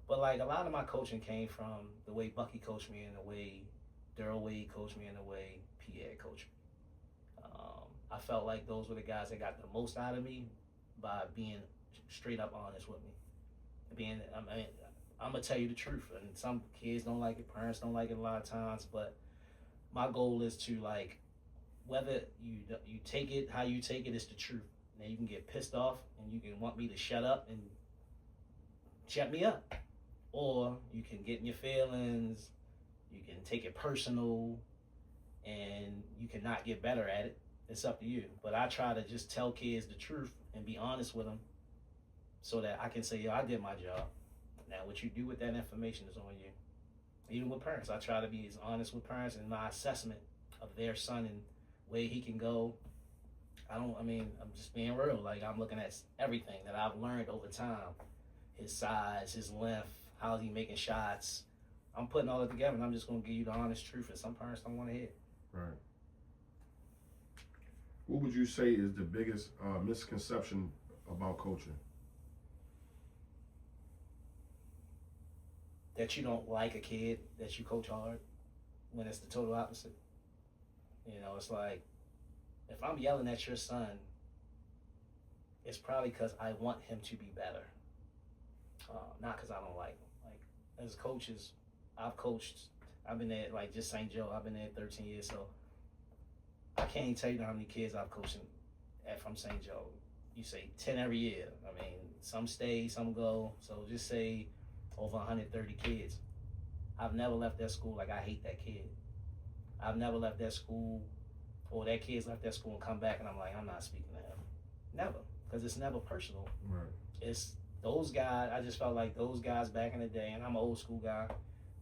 But like a lot of my coaching came from the way Bucky coached me and the way Daryl Wade coached me and the way Pierre coached me. I felt like those were the guys that got the most out of me by being straight up honest with me. I'm gonna tell you the truth, and some kids don't like it, parents don't like it a lot of times, but my goal is to, like, whether you take it how you take it is the truth. Now you can get pissed off and you can want me to shut up and shut me up, or you can get in your feelings, you can take it personal, and you cannot get better at it. It's up to you. But I try to just tell kids the truth and be honest with them, so that I can say, yo, I did my job. Now what you do with that information is on you. Even with parents, I try to be as honest with parents in my assessment of their son and where he can go. I'm just being real. Like, I'm looking at everything that I've learned over time. His size, his length, how's he making shots. I'm putting all it together, and I'm just going to give you the honest truth, and some parents don't want to hear it. Right. What would you say is the biggest misconception about coaching? That you don't like a kid, that you coach hard, when it's the total opposite. You know, it's like, if I'm yelling at your son, it's probably because I want him to be better, not because I don't like him. Like, as coaches, I've been there, like, just St. Joe, I've been there 13 years, so I can't even tell you how many kids I've coached from St. Joe. You say 10 every year. I mean, some stay, some go, so just say over 130 kids. I've never left that school like I hate that kid. I've never left that school, or that kid's left that school and come back and I'm like, I'm not speaking to him. Never, because it's never personal. Right. It's those guys, I just felt like those guys back in the day, and I'm an old school guy,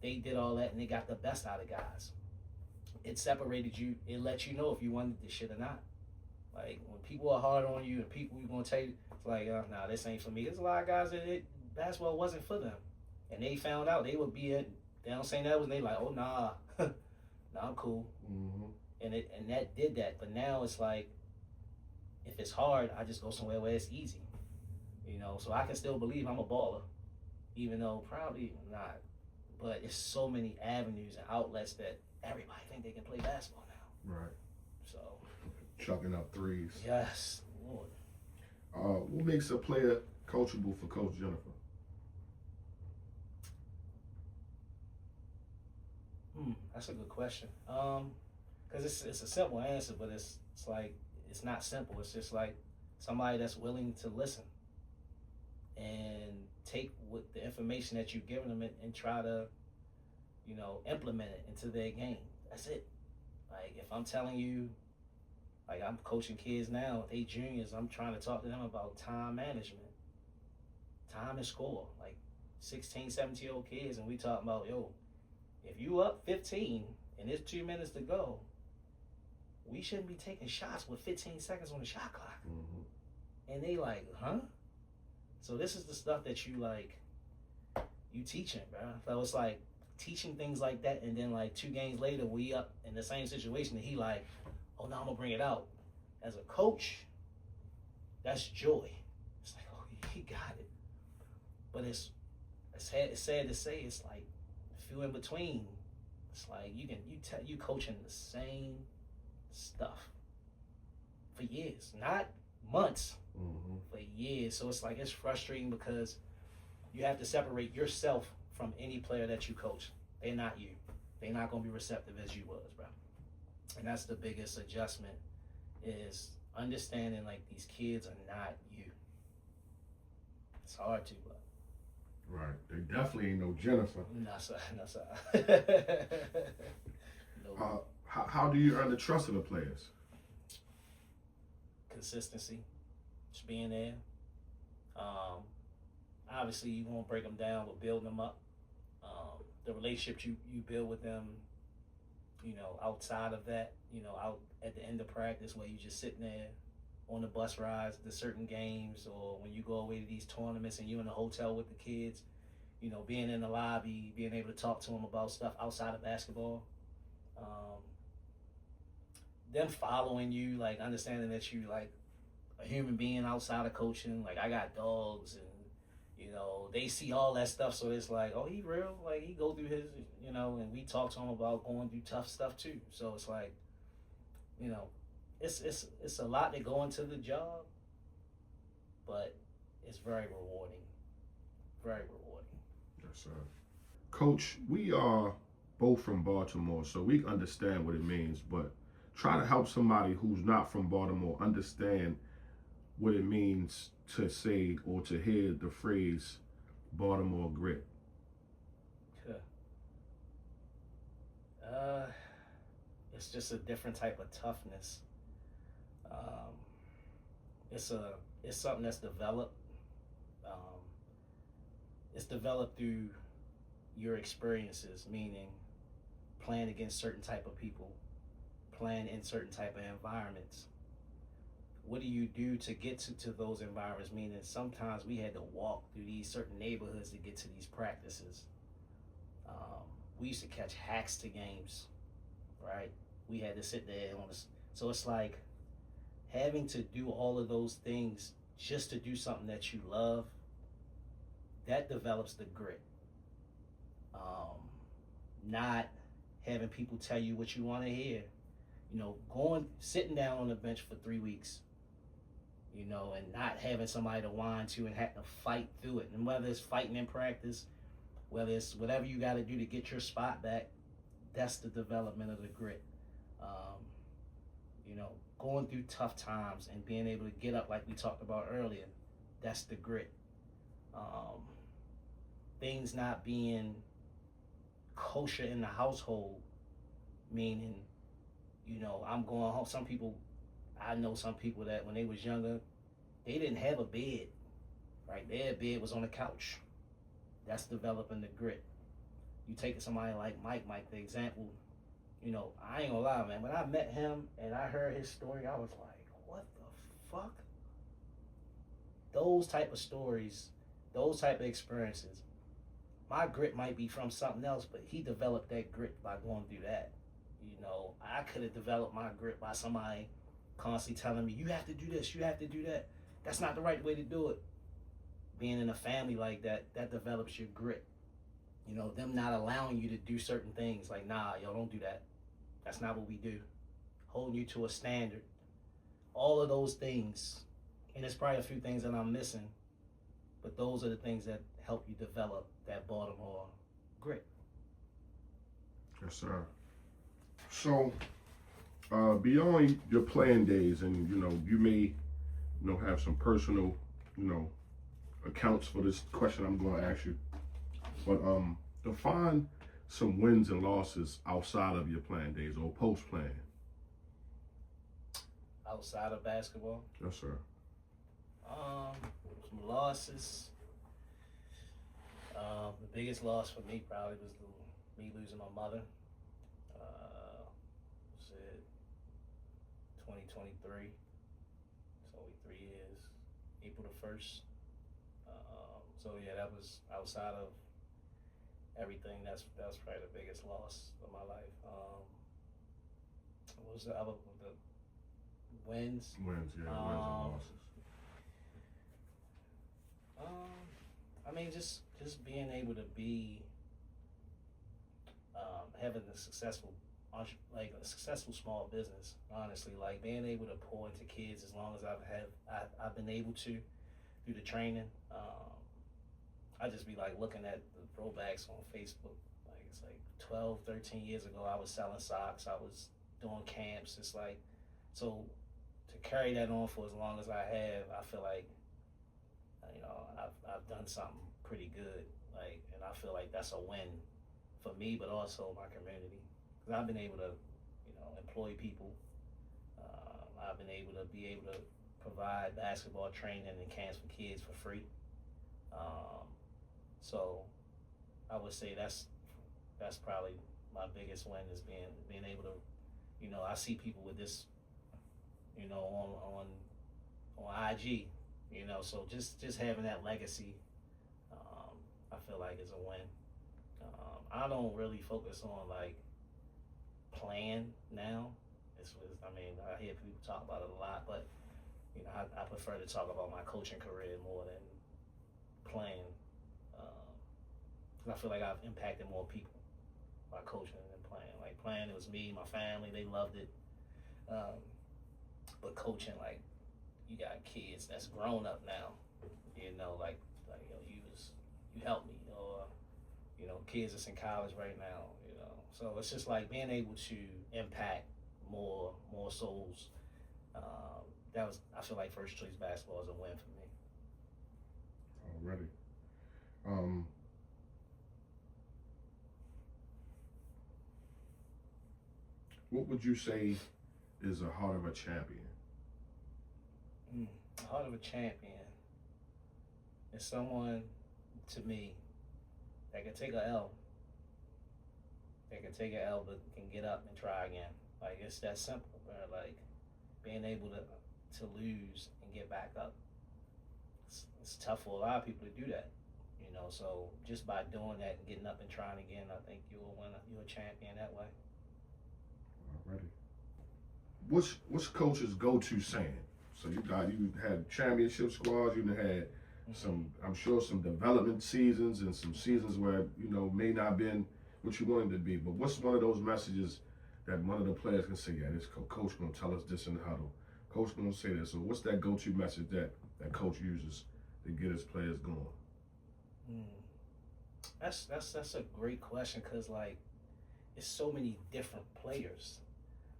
they did all that and they got the best out of guys. It separated you, it let you know if you wanted this shit or not. Like, when people are hard on you and people you're going to tell you, it's like, nah, this ain't for me. There's a lot of guys that basketball wasn't for them. And they found out they would be down St. Edwards, and they like, oh, nah, nah, I'm cool. Mm-hmm. And that did that. But now it's like, if it's hard, I just go somewhere where it's easy. You know, so I can still believe I'm a baller, even though probably not. But it's so many avenues and outlets that everybody think they can play basketball now. Right. So. Chucking up threes. Yes, Lord. What makes a player coachable for Coach Jenifer? That's a good question. Because it's a simple answer, but it's like, it's not simple. It's just like somebody that's willing to listen and take what the information that you've given them and try to, you know, implement it into their game. That's it. Like, if I'm telling you, like, I'm coaching kids now, they juniors, I'm trying to talk to them about time management, time and score, like 16, 17-year-old kids, and we talking about, yo, if you up 15 and there's 2 minutes to go, we shouldn't be taking shots with 15 seconds on the shot clock. Mm-hmm. And they like, huh? So this is the stuff that you teaching, bro. So it's like teaching things like that, and then like 2 games later, we up in the same situation, and he like, oh, no, I'm gonna bring it out. As a coach, that's joy. It's like, oh, he got it. But it's sad to say, it's like few in between. It's like you coaching the same stuff for years, not months, for years. So it's like, it's frustrating because you have to separate yourself from any player that you coach. They're not you. They're not gonna be receptive as you was, bro. And that's the biggest adjustment, is understanding like these kids are not you. It's hard to, but. Right. They definitely ain't no Jenifer. No, sir. No. How do you earn the trust of the players? Consistency. Just being there. Obviously, you won't break them down, but building them up. The relationship you build with them, you know, outside of that, you know, out at the end of practice where you just sitting there on the bus rides to certain games, or when you go away to these tournaments and you're in the hotel with the kids, you know, being in the lobby, being able to talk to them about stuff outside of basketball. Them following you, like understanding that you like a human being outside of coaching. Like, I got dogs, and you know, they see all that stuff, so it's like, oh, he real, like he go through his, you know, and we talk to him about going through tough stuff too. So it's like, you know, it's a lot that go into the job, but it's very rewarding. Very rewarding. Yes, sir. Coach, we are both from Baltimore, so we understand what it means, but try to help somebody who's not from Baltimore understand what it means to say or to hear the phrase Baltimore grit. It's just a different type of toughness. It's something that's developed. It's developed through your experiences, meaning playing against certain type of people, playing in certain type of environments, what do you do to get to those environments? Meaning sometimes we had to walk through these certain neighborhoods to get to these practices. We used to catch hacks to games, right? We had to sit there on this. So it's like having to do all of those things just to do something that you love, that develops the grit. Not having people tell you what you want to hear. Sitting down on the bench for 3 weeks, and not having somebody to whine to and have to fight through it. And whether it's fighting in practice, whether it's whatever you got to do to get your spot back, that's the development of the grit. Going through tough times and being able to get up like we talked about earlier, that's the grit. Things not being kosher in the household, meaning, I'm going home. I know some people that when they was younger, they didn't have a bed, right? Their bed was on the couch. That's developing the grit. You take somebody like Mike, the example, I ain't gonna lie, man. When I met him and I heard his story, I was like, what the fuck? Those type of stories, those type of experiences, my grit might be from something else, but he developed that grit by going through that. I could have developed my grit by somebody constantly telling me, you have to do this, you have to do that. That's not the right way to do it. Being in a family like that, that develops your grit. Them not allowing you to do certain things, like, nah, yo, don't do that. That's not what we do. Holding you to a standard. All of those things, and there's probably a few things that I'm missing, but those are the things that help you develop that Baltimore grit. Yes, sir. So, beyond your playing days, and you may, have some personal, accounts for this question I'm going to ask you, but define some wins and losses outside of your playing days or post playing. Outside of basketball? Yes, sir. Some losses. The biggest loss for me probably was me losing my mother. 2023. It's only 3 years. April the 1st. So yeah, that was outside of everything. That's probably the biggest loss of my life. What was the other? The wins. Wins, yeah. Wins and losses. I mean, just being able to be having a successful small business. Honestly, like being able to pour into kids as long as I've been able to through the training. I just be like looking at the throwbacks on Facebook. Like it's like 12, 13 years ago, I was selling socks. I was doing camps. It's like, so to carry that on for as long as I have, I feel like, I've done something pretty good. Like, and I feel like that's a win for me, but also my community. Because I've been able to, employ people. I've been able to provide basketball training and camps for kids for free. So I would say that's probably my biggest win is being able to, I see people with this, on IG, so just having that legacy, I feel like is a win. I don't really focus on like playing now. I hear people talk about it a lot, but I prefer to talk about my coaching career more than playing. I feel like I've impacted more people by coaching than playing. Like playing, it was me, my family, they loved it. But coaching, like you got kids that's grown up now, like you helped me, or kids that's in college right now, So it's just like being able to impact more souls. I feel like first choice basketball is a win for me. Already. What would you say is a heart of a champion? The heart of a champion is someone, to me, that can take a L. They can take an L, but can get up and try again. Like, it's that simple, bro. Like, being able to to lose and get back up. It's tough for a lot of people to do that. So just by doing that and getting up and trying again, I think you'll win. You're a champion that way. Alrighty. What's coach's go-to saying? So you had championship squads. You had some, I'm sure, some development seasons and some seasons where may not been what you wanted to be. But what's one of those messages that one of the players can say? Yeah, this coach gonna tell us this in the huddle. Coach gonna say this. So what's that go-to message that coach uses to get his players going? That's a great question, because like it's so many different players,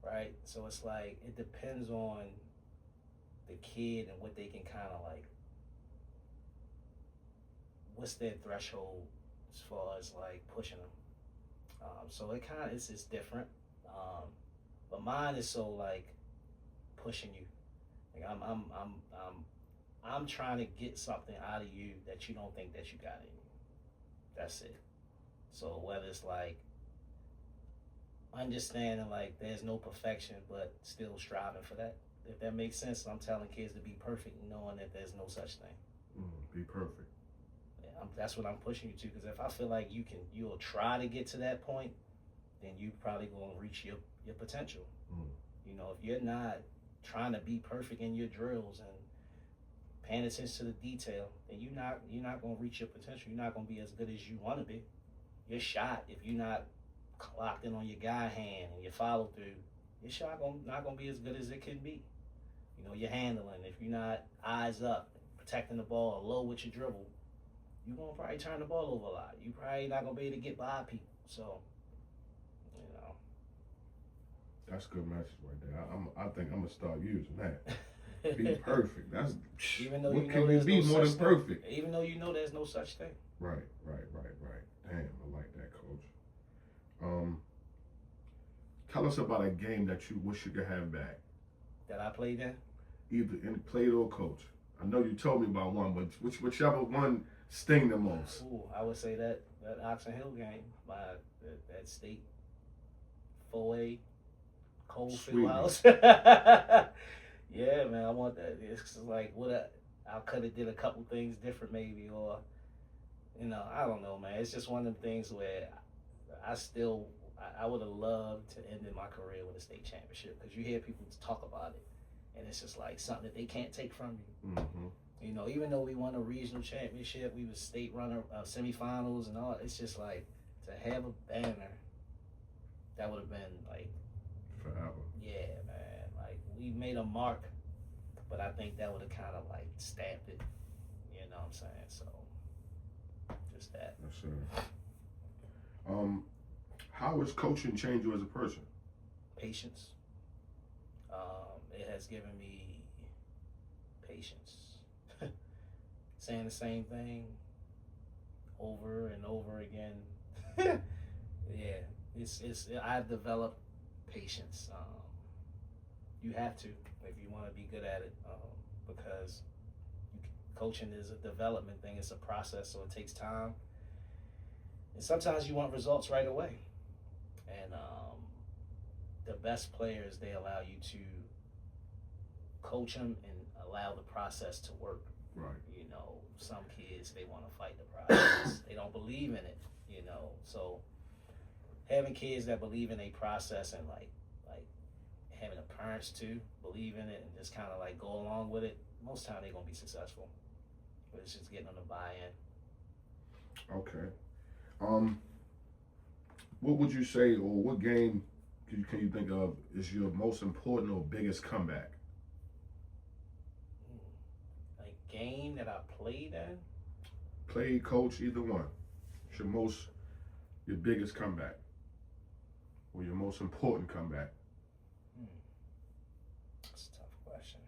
right? So it's like it depends on the kid and what they can kind of like, what's their threshold as far as like pushing them. So it kind of it's different, but mine is so like pushing you. Like I'm trying to get something out of you that you don't think that you got in you. That's it. So whether it's like understanding like there's no perfection, but still striving for that. If that makes sense, I'm telling kids to be perfect, knowing that there's no such thing. Be perfect. Yeah, that's what I'm pushing you to. Because if I feel like you'll try to get to that point, then you probably gonna reach your potential. If you're not trying to be perfect in your drills and paying attention to the detail, then you're not gonna reach your potential. You're not gonna be as good as you want to be. Your shot, if you're not locked in on your guy hand and your follow through, your shot not gonna be as good as it can be. Your handling, if you're not eyes up, protecting the ball low with your dribble, you're gonna probably turn the ball over a lot. You probably not gonna be able to get by people. So, that's a good message right there. I think I'm gonna start using that. Be perfect. That's even though what can you be more than perfect? Even though there's no such thing. Right. Damn, I like that, coach. Tell us about a game that you wish you could have back. That I played in? Either played or coach. I know you told me about one, but whichever one sting the most. Ooh, I would say that Oxon Hill game by that state 4A cold field house. Yeah, man, I want that. It's like I could have did a couple things different maybe, or I don't know, man. It's just one of them things where I would have loved to end my career with a state championship, because you hear people talk about it, and it's just like something that they can't take from you. Mm-hmm. Even though we won a regional championship, we was state runner, semifinals and all. It's just like to have a banner that would have been like forever. Yeah, man. Like we made a mark, but I think that would have kind of like stamped it. You know what I'm saying? So just that. Yes, sir. How has coaching changed you as a person? Patience. It has given me patience. Saying the same thing over and over again. Yeah, I've developed patience. You have to if you want to be good at it, because coaching is a development thing. It's a process, so it takes time. And sometimes you want results right away. And the best players, they allow you to coach them and allow the process to work. Right. Some kids, they want to fight the process. They don't believe in it, So having kids that believe in a process and like having the parents too believe in it and just kind of like go along with it, most time they're going to be successful. But it's just getting them to buy in. Okay. What would you say, or what game can you think of is your most important or biggest comeback? A game that I played in? Played, coach, either one. It's your biggest comeback, or your most important comeback? That's a tough question.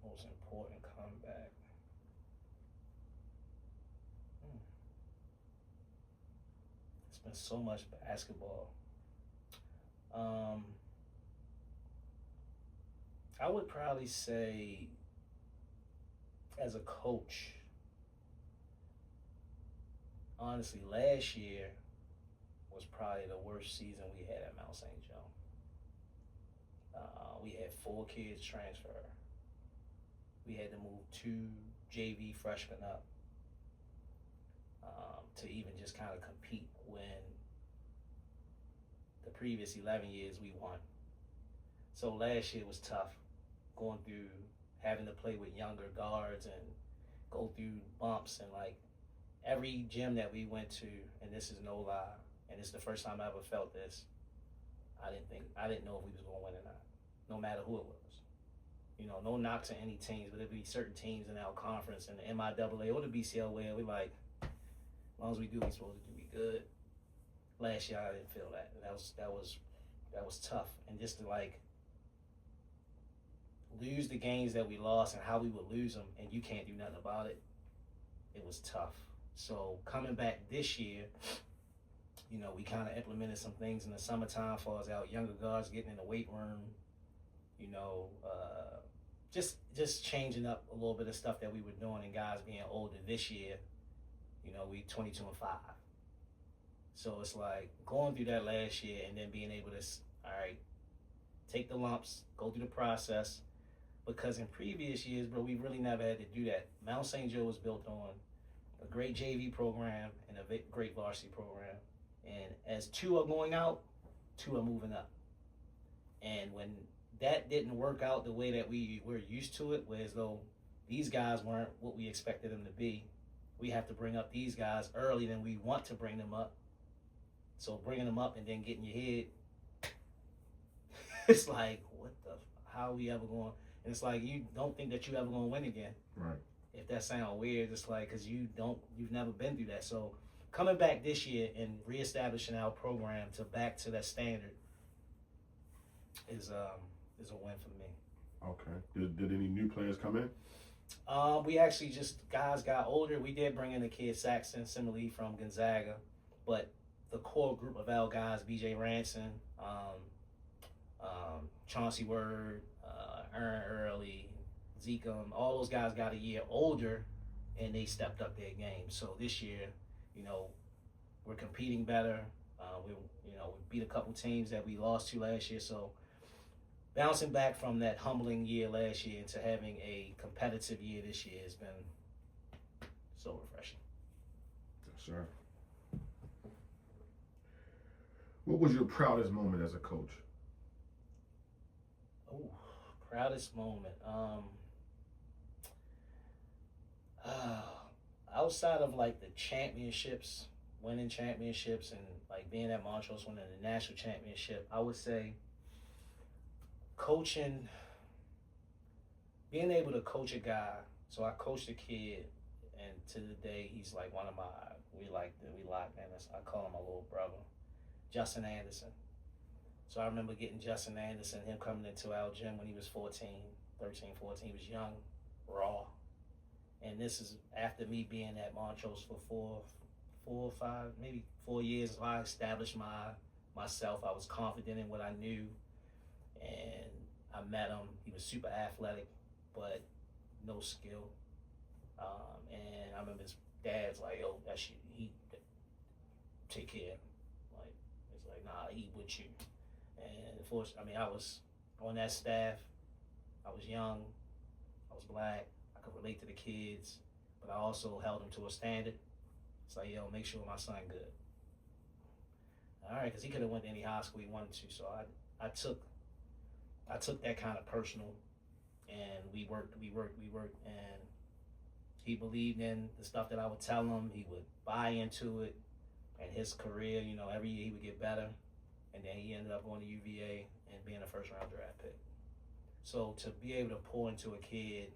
Most important comeback. It's been so much basketball. I would probably say, as a coach, honestly, last year was probably the worst season we had at Mount St. Joe. We had 4 kids transfer. We had to move 2 JV freshmen up to even just kind of compete when the previous 11 years we won. So last year was tough, going through having to play with younger guards and go through bumps, and like every gym that we went to, and this is no lie, and it's the first time I ever felt this, I didn't know if we was gonna win or not, no matter who it was. You know, no knock to any teams, but there'd be certain teams in our conference and the MIAA or the BCL where we like, as long as we do, we supposed to be good. Last year I didn't feel that. And that was tough. And just to like lose the games that we lost and how we would lose them, and you can't do nothing about it, it was tough. So coming back this year, you know, we kind of implemented some things in the summertime for us, our younger guards getting in the weight room, you know, just changing up a little bit of stuff that we were doing, and guys being older this year. You know, we 22-5. So it's like going through that last year and then being able to, all right, take the lumps, go through the process. Because in previous years, bro, we really never had to do that. Mount St. Joe was built on a great JV program and a great varsity program. And as 2 are going out, 2 are moving up. And when that didn't work out the way that we were used to it, whereas though these guys weren't what we expected them to be, we have to bring up these guys earlier than we want to bring them up. So bringing them up and then getting your head, it's like, how are we ever going? And it's like, you don't think that you ever going to win again. Right. If that sounds weird, it's like, because you've never been through that. So coming back this year and reestablishing our program back to that standard is a win for me. Okay. Did any new players come in? We actually guys got older. We did bring in a kid, Saxon Simile from Gonzaga, but the core group of our guys, BJ Ranson, Chauncey Word, Aaron Early, Zeke, all those guys got a year older, and they stepped up their game. So this year, you know, we're competing better. We beat a couple teams that we lost to last year. So bouncing back from that humbling year last year into having a competitive year this year has been so refreshing. Yes, sir. What was your proudest moment as a coach? Oh, proudest moment. Outside of like the championships, winning championships, and like being at Montrose winning the national championship, I would say coaching, being able to coach a guy. So I coached a kid, and to the day he's like one of my, we lock man. I call him my little brother, Justin Anderson. So I remember getting Justin Anderson, him coming into our gym when he was 13, 14. He was young, raw. And this is after me being at Montrose for 4 or 5, maybe 4 years. So I established myself. I was confident in what I knew. And I met him. He was super athletic, but no skill. And I remember his dad's like, yo, that shit, he take care of him. Like, it's like, nah, he with you. And unfortunately, I was on that staff. I was young. I was black. I could relate to the kids, but I also held him to a standard. It's like, yo, make sure my son good. All right, because he could have went to any high school he wanted to. So I took that kind of personal, and we worked, and he believed in the stuff that I would tell him. He would buy into it, and his career, you know, every year he would get better, and then he ended up going to UVA and being a first-round draft pick. So to be able to pour into a kid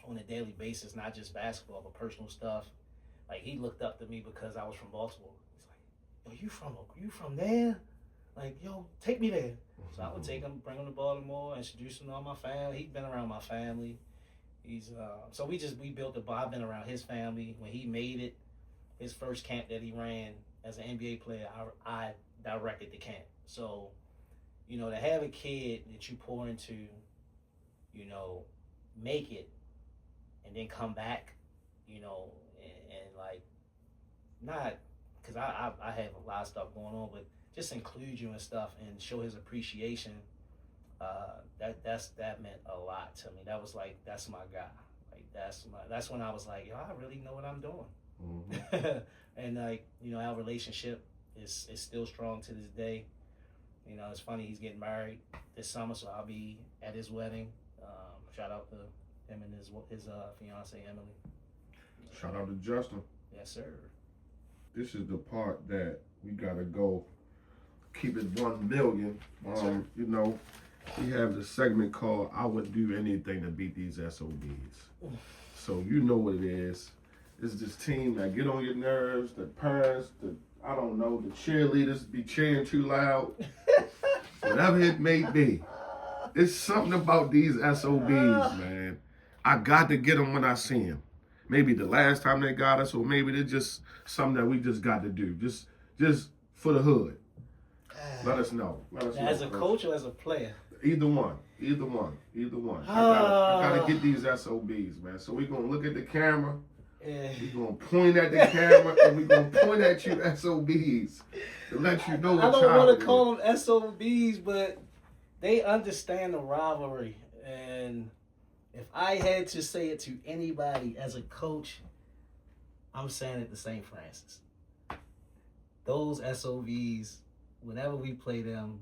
on a daily basis, not just basketball, but personal stuff, like he looked up to me because I was from Baltimore. He's like, yo, you from there? Like, yo, take me there. So I would take him, bring him to Baltimore, introduce him to all my family. He's been around my family. So we built I've been around his family. When he made it, his first camp that he ran as an NBA player, I directed the camp. So, you know, to have a kid that you pour into, you know, make it, and then come back, you know, and like, not, because I have a lot of stuff going on, but just include you and stuff and show his appreciation. That meant a lot to me. That was like, that's my guy. Like that's when I was like, yo, I really know what I'm doing. Mm-hmm. And like, our relationship is still strong to this day. It's funny, he's getting married this summer, so I'll be at his wedding. Shout out to him and his fiance Emily. Shout out to Justin. Yes, sir. This is the part that we gotta go. Keep it 1 million. We have the segment called "I Would Do Anything to Beat These SOBs." So you know what it is. It's this team that get on your nerves. The parents, the cheerleaders be cheering too loud. Whatever it may be, it's something about these SOBs, man. I got to get them when I see them. Maybe the last time they got us, or maybe they're just something that we just got to do, just for the hood. Let us know. As a coach or as a player? Either one. I gotta get these SOBs, man. So we're gonna look at the camera. We're gonna point at the camera, and we're gonna point at you SOBs to let you know what time it is. I don't want to call them SOBs, but they understand the rivalry. And if I had to say it to anybody as a coach, I'm saying it to St. Francis. Those SOBs, whenever we play them,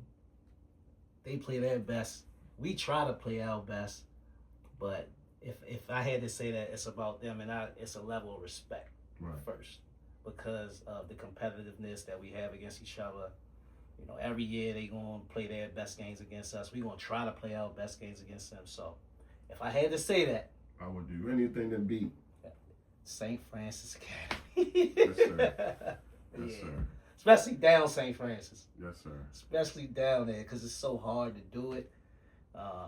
they play their best. We try to play our best, but if I had to say that, it's about them, and it's a level of respect first, because of the competitiveness that we have against each other. Every year they gonna play their best games against us. We gonna try to play our best games against them. So, if I had to say that, I would do anything to beat St. Francis Academy. Yes, sir. Yes, sir. Especially down St. Francis. Yes, sir. Especially down there, because it's so hard to do it.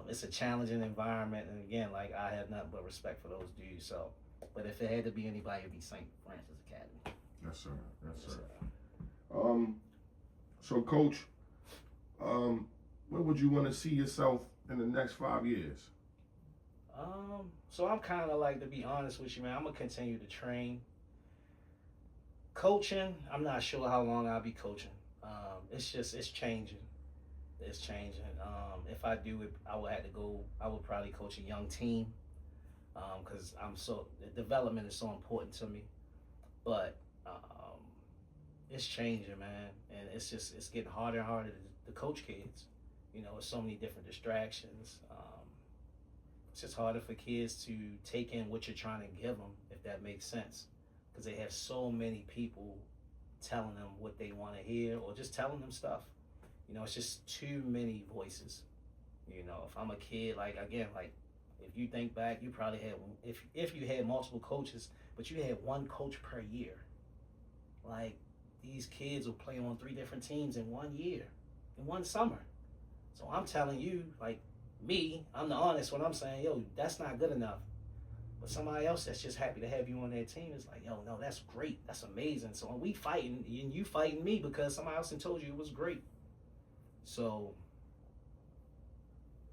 It's a challenging environment, and again, like, I have nothing but respect for those dudes. So, but if it had to be anybody, it'd be St. Francis Academy. Yes, sir. Yes, sir. So, Coach, where would you want to see yourself in the next 5 years? So I'm kind of like, to be honest with you, man, I'm gonna continue to train. Coaching, I'm not sure how long I'll be coaching. It's changing. It's changing. If I do it, I would probably coach a young team, because the development is so important to me. But it's changing, man, and it's getting harder and harder to coach kids. There's so many different distractions. It's just harder for kids to take in what you're trying to give them, if that makes sense, because they have so many people telling them what they want to hear, or just telling them stuff. It's just too many voices. If I'm a kid, like, again, like, if you think back, you probably had, if you had multiple coaches, but you had one coach per year. Like, these kids will play on 3 different teams in 1 year, in 1 summer. So I'm telling you, like, I'm the honest when I'm saying, yo, that's not good enough. But somebody else that's just happy to have you on their team is like, yo, no, that's great. That's amazing. So when we fighting, and you fighting me because somebody else told you it was great. So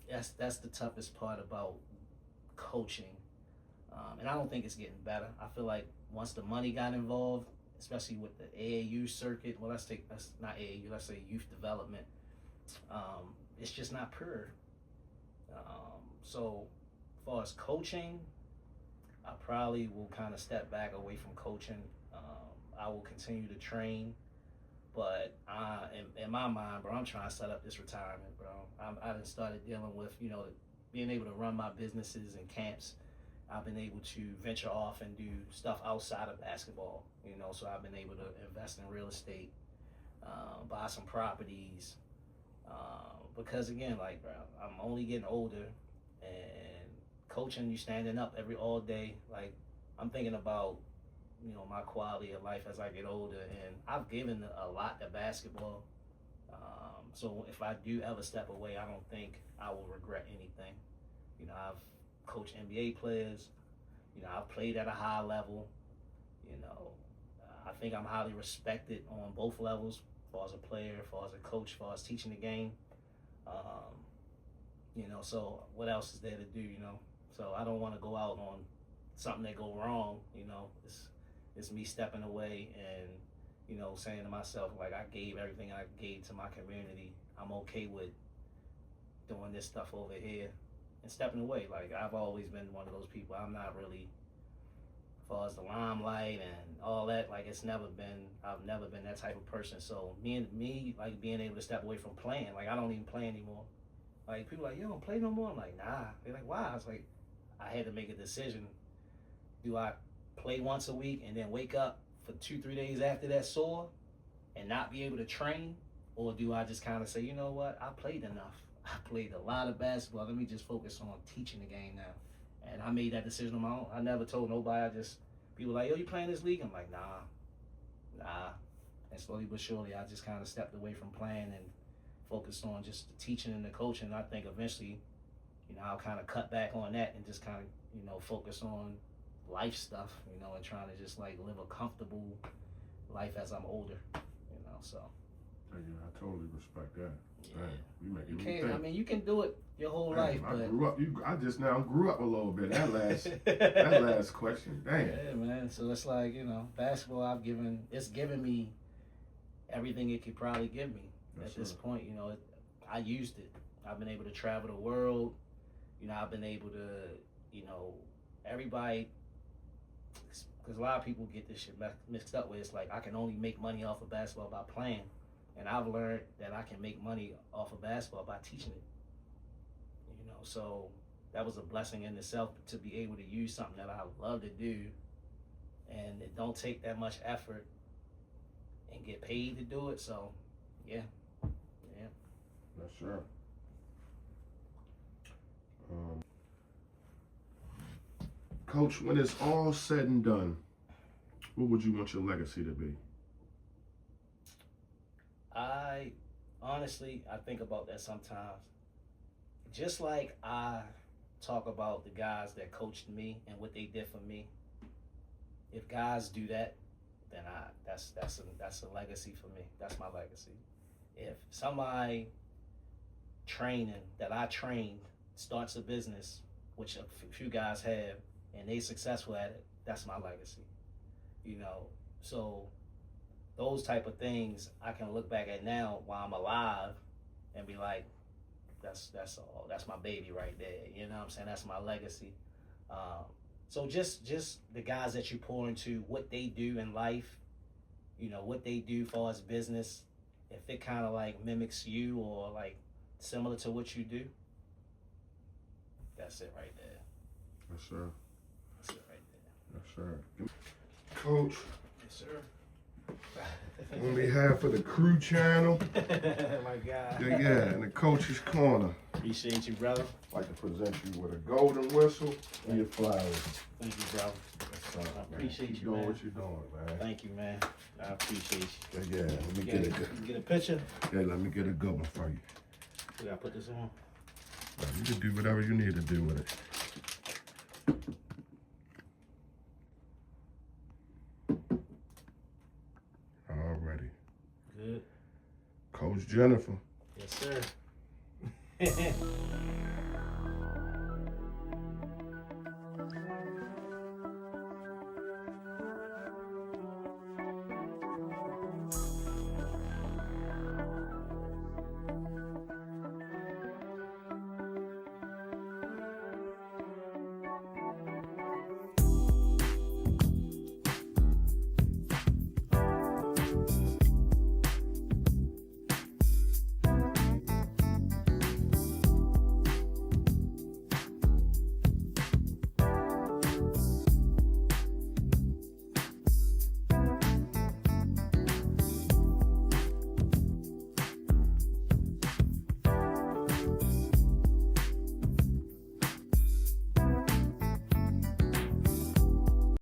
that's the toughest part about coaching. And I don't think it's getting better. I feel like once the money got involved, especially with the AAU circuit, that's not AAU, let's say youth development, it's just not pure. So as far as coaching, I probably will kind of step back away from coaching. I will continue to train, but in my mind, bro, I'm trying to set up this retirement, bro. I done started dealing with, being able to run my businesses and camps. I've been able to venture off and do stuff outside of basketball, so I've been able to invest in real estate, buy some properties, because again, like, bro, I'm only getting older, and coaching, you standing up all day. Like, I'm thinking about, my quality of life as I get older, and I've given a lot to basketball. So if I do ever step away, I don't think I will regret anything. I've coached NBA players. I've played at a high level. I think I'm highly respected on both levels, as far as a player, as far as a coach, as far as teaching the game. So what else is there to do, So I don't want to go out on something that go wrong, It's me stepping away and, saying to myself, like, I gave everything I gave to my community. I'm okay with doing this stuff over here and stepping away. Like, I've always been one of those people. I'm not really, as far as the limelight and all that, like, I've never been that type of person. So me, like, being able to step away from playing, like, I don't even play anymore. Like, people are like, you don't play no more? I'm like, nah. They're like, why? I was like, I had to make a decision. Do I play once a week and then wake up for 2-3 days after that sore and not be able to train? Or do I just kind of say, you know what, I played enough. I played a lot of basketball. Let me just focus on teaching the game now. And I made that decision on my own. I never told nobody. People like, yo, you playing this league? I'm like, nah. And slowly but surely, I just kind of stepped away from playing and focused on just the teaching and the coaching. And I think eventually, I'll kind of cut back on that and just kind of, focus on life stuff, and trying to just like live a comfortable life as I'm older, so. Thank you. I totally respect that. Yeah. Man, you make You me can, think. I mean, you can do it your whole life, I but grew up. I just now grew up a little bit. That last question. Damn. yeah, man. So it's like, basketball. It's given me everything it could probably give me at this point. I used it. I've been able to travel the world. I've been able to, everybody. Because a lot of people get this shit mixed up with. It's like I can only make money off of basketball by playing. And I've learned that I can make money off of basketball by teaching it. So that was a blessing in itself to be able to use something that I love to do, and it don't take that much effort and get paid to do it. So, yeah. Yes, sir. Coach, when it's all said and done, what would you want your legacy to be? Honestly, I think about that sometimes. Just like I talk about the guys that coached me and what they did for me. If guys do that, then that's a legacy for me. That's my legacy. If somebody training that I trained starts a business, which a few guys have, and they successful at it, that's my legacy. So those type of things I can look back at now while I'm alive and be like, that's my baby right there. You know what I'm saying? That's my legacy. So just the guys that you pour into, what they do in life, what they do for as business, if it kind of like mimics you or like similar to what you do, that's it right there. Yes, sir. That's it right there. Yes, sir. Coach. Yes, sir. On behalf of the Crew Channel. My God. Yeah, in the Coach's Corner. Appreciate you, brother. I'd like to present you with a golden whistle and your flowers. Thank you, brother. I appreciate you, doing man. what you're doing, man. Thank you, man. I appreciate you. Yeah, let me get a picture. Yeah, let me get a good one for you. We gotta put this on. You can do whatever you need to do with it. Alrighty. Good. Coach Jenifer. Yes, sir.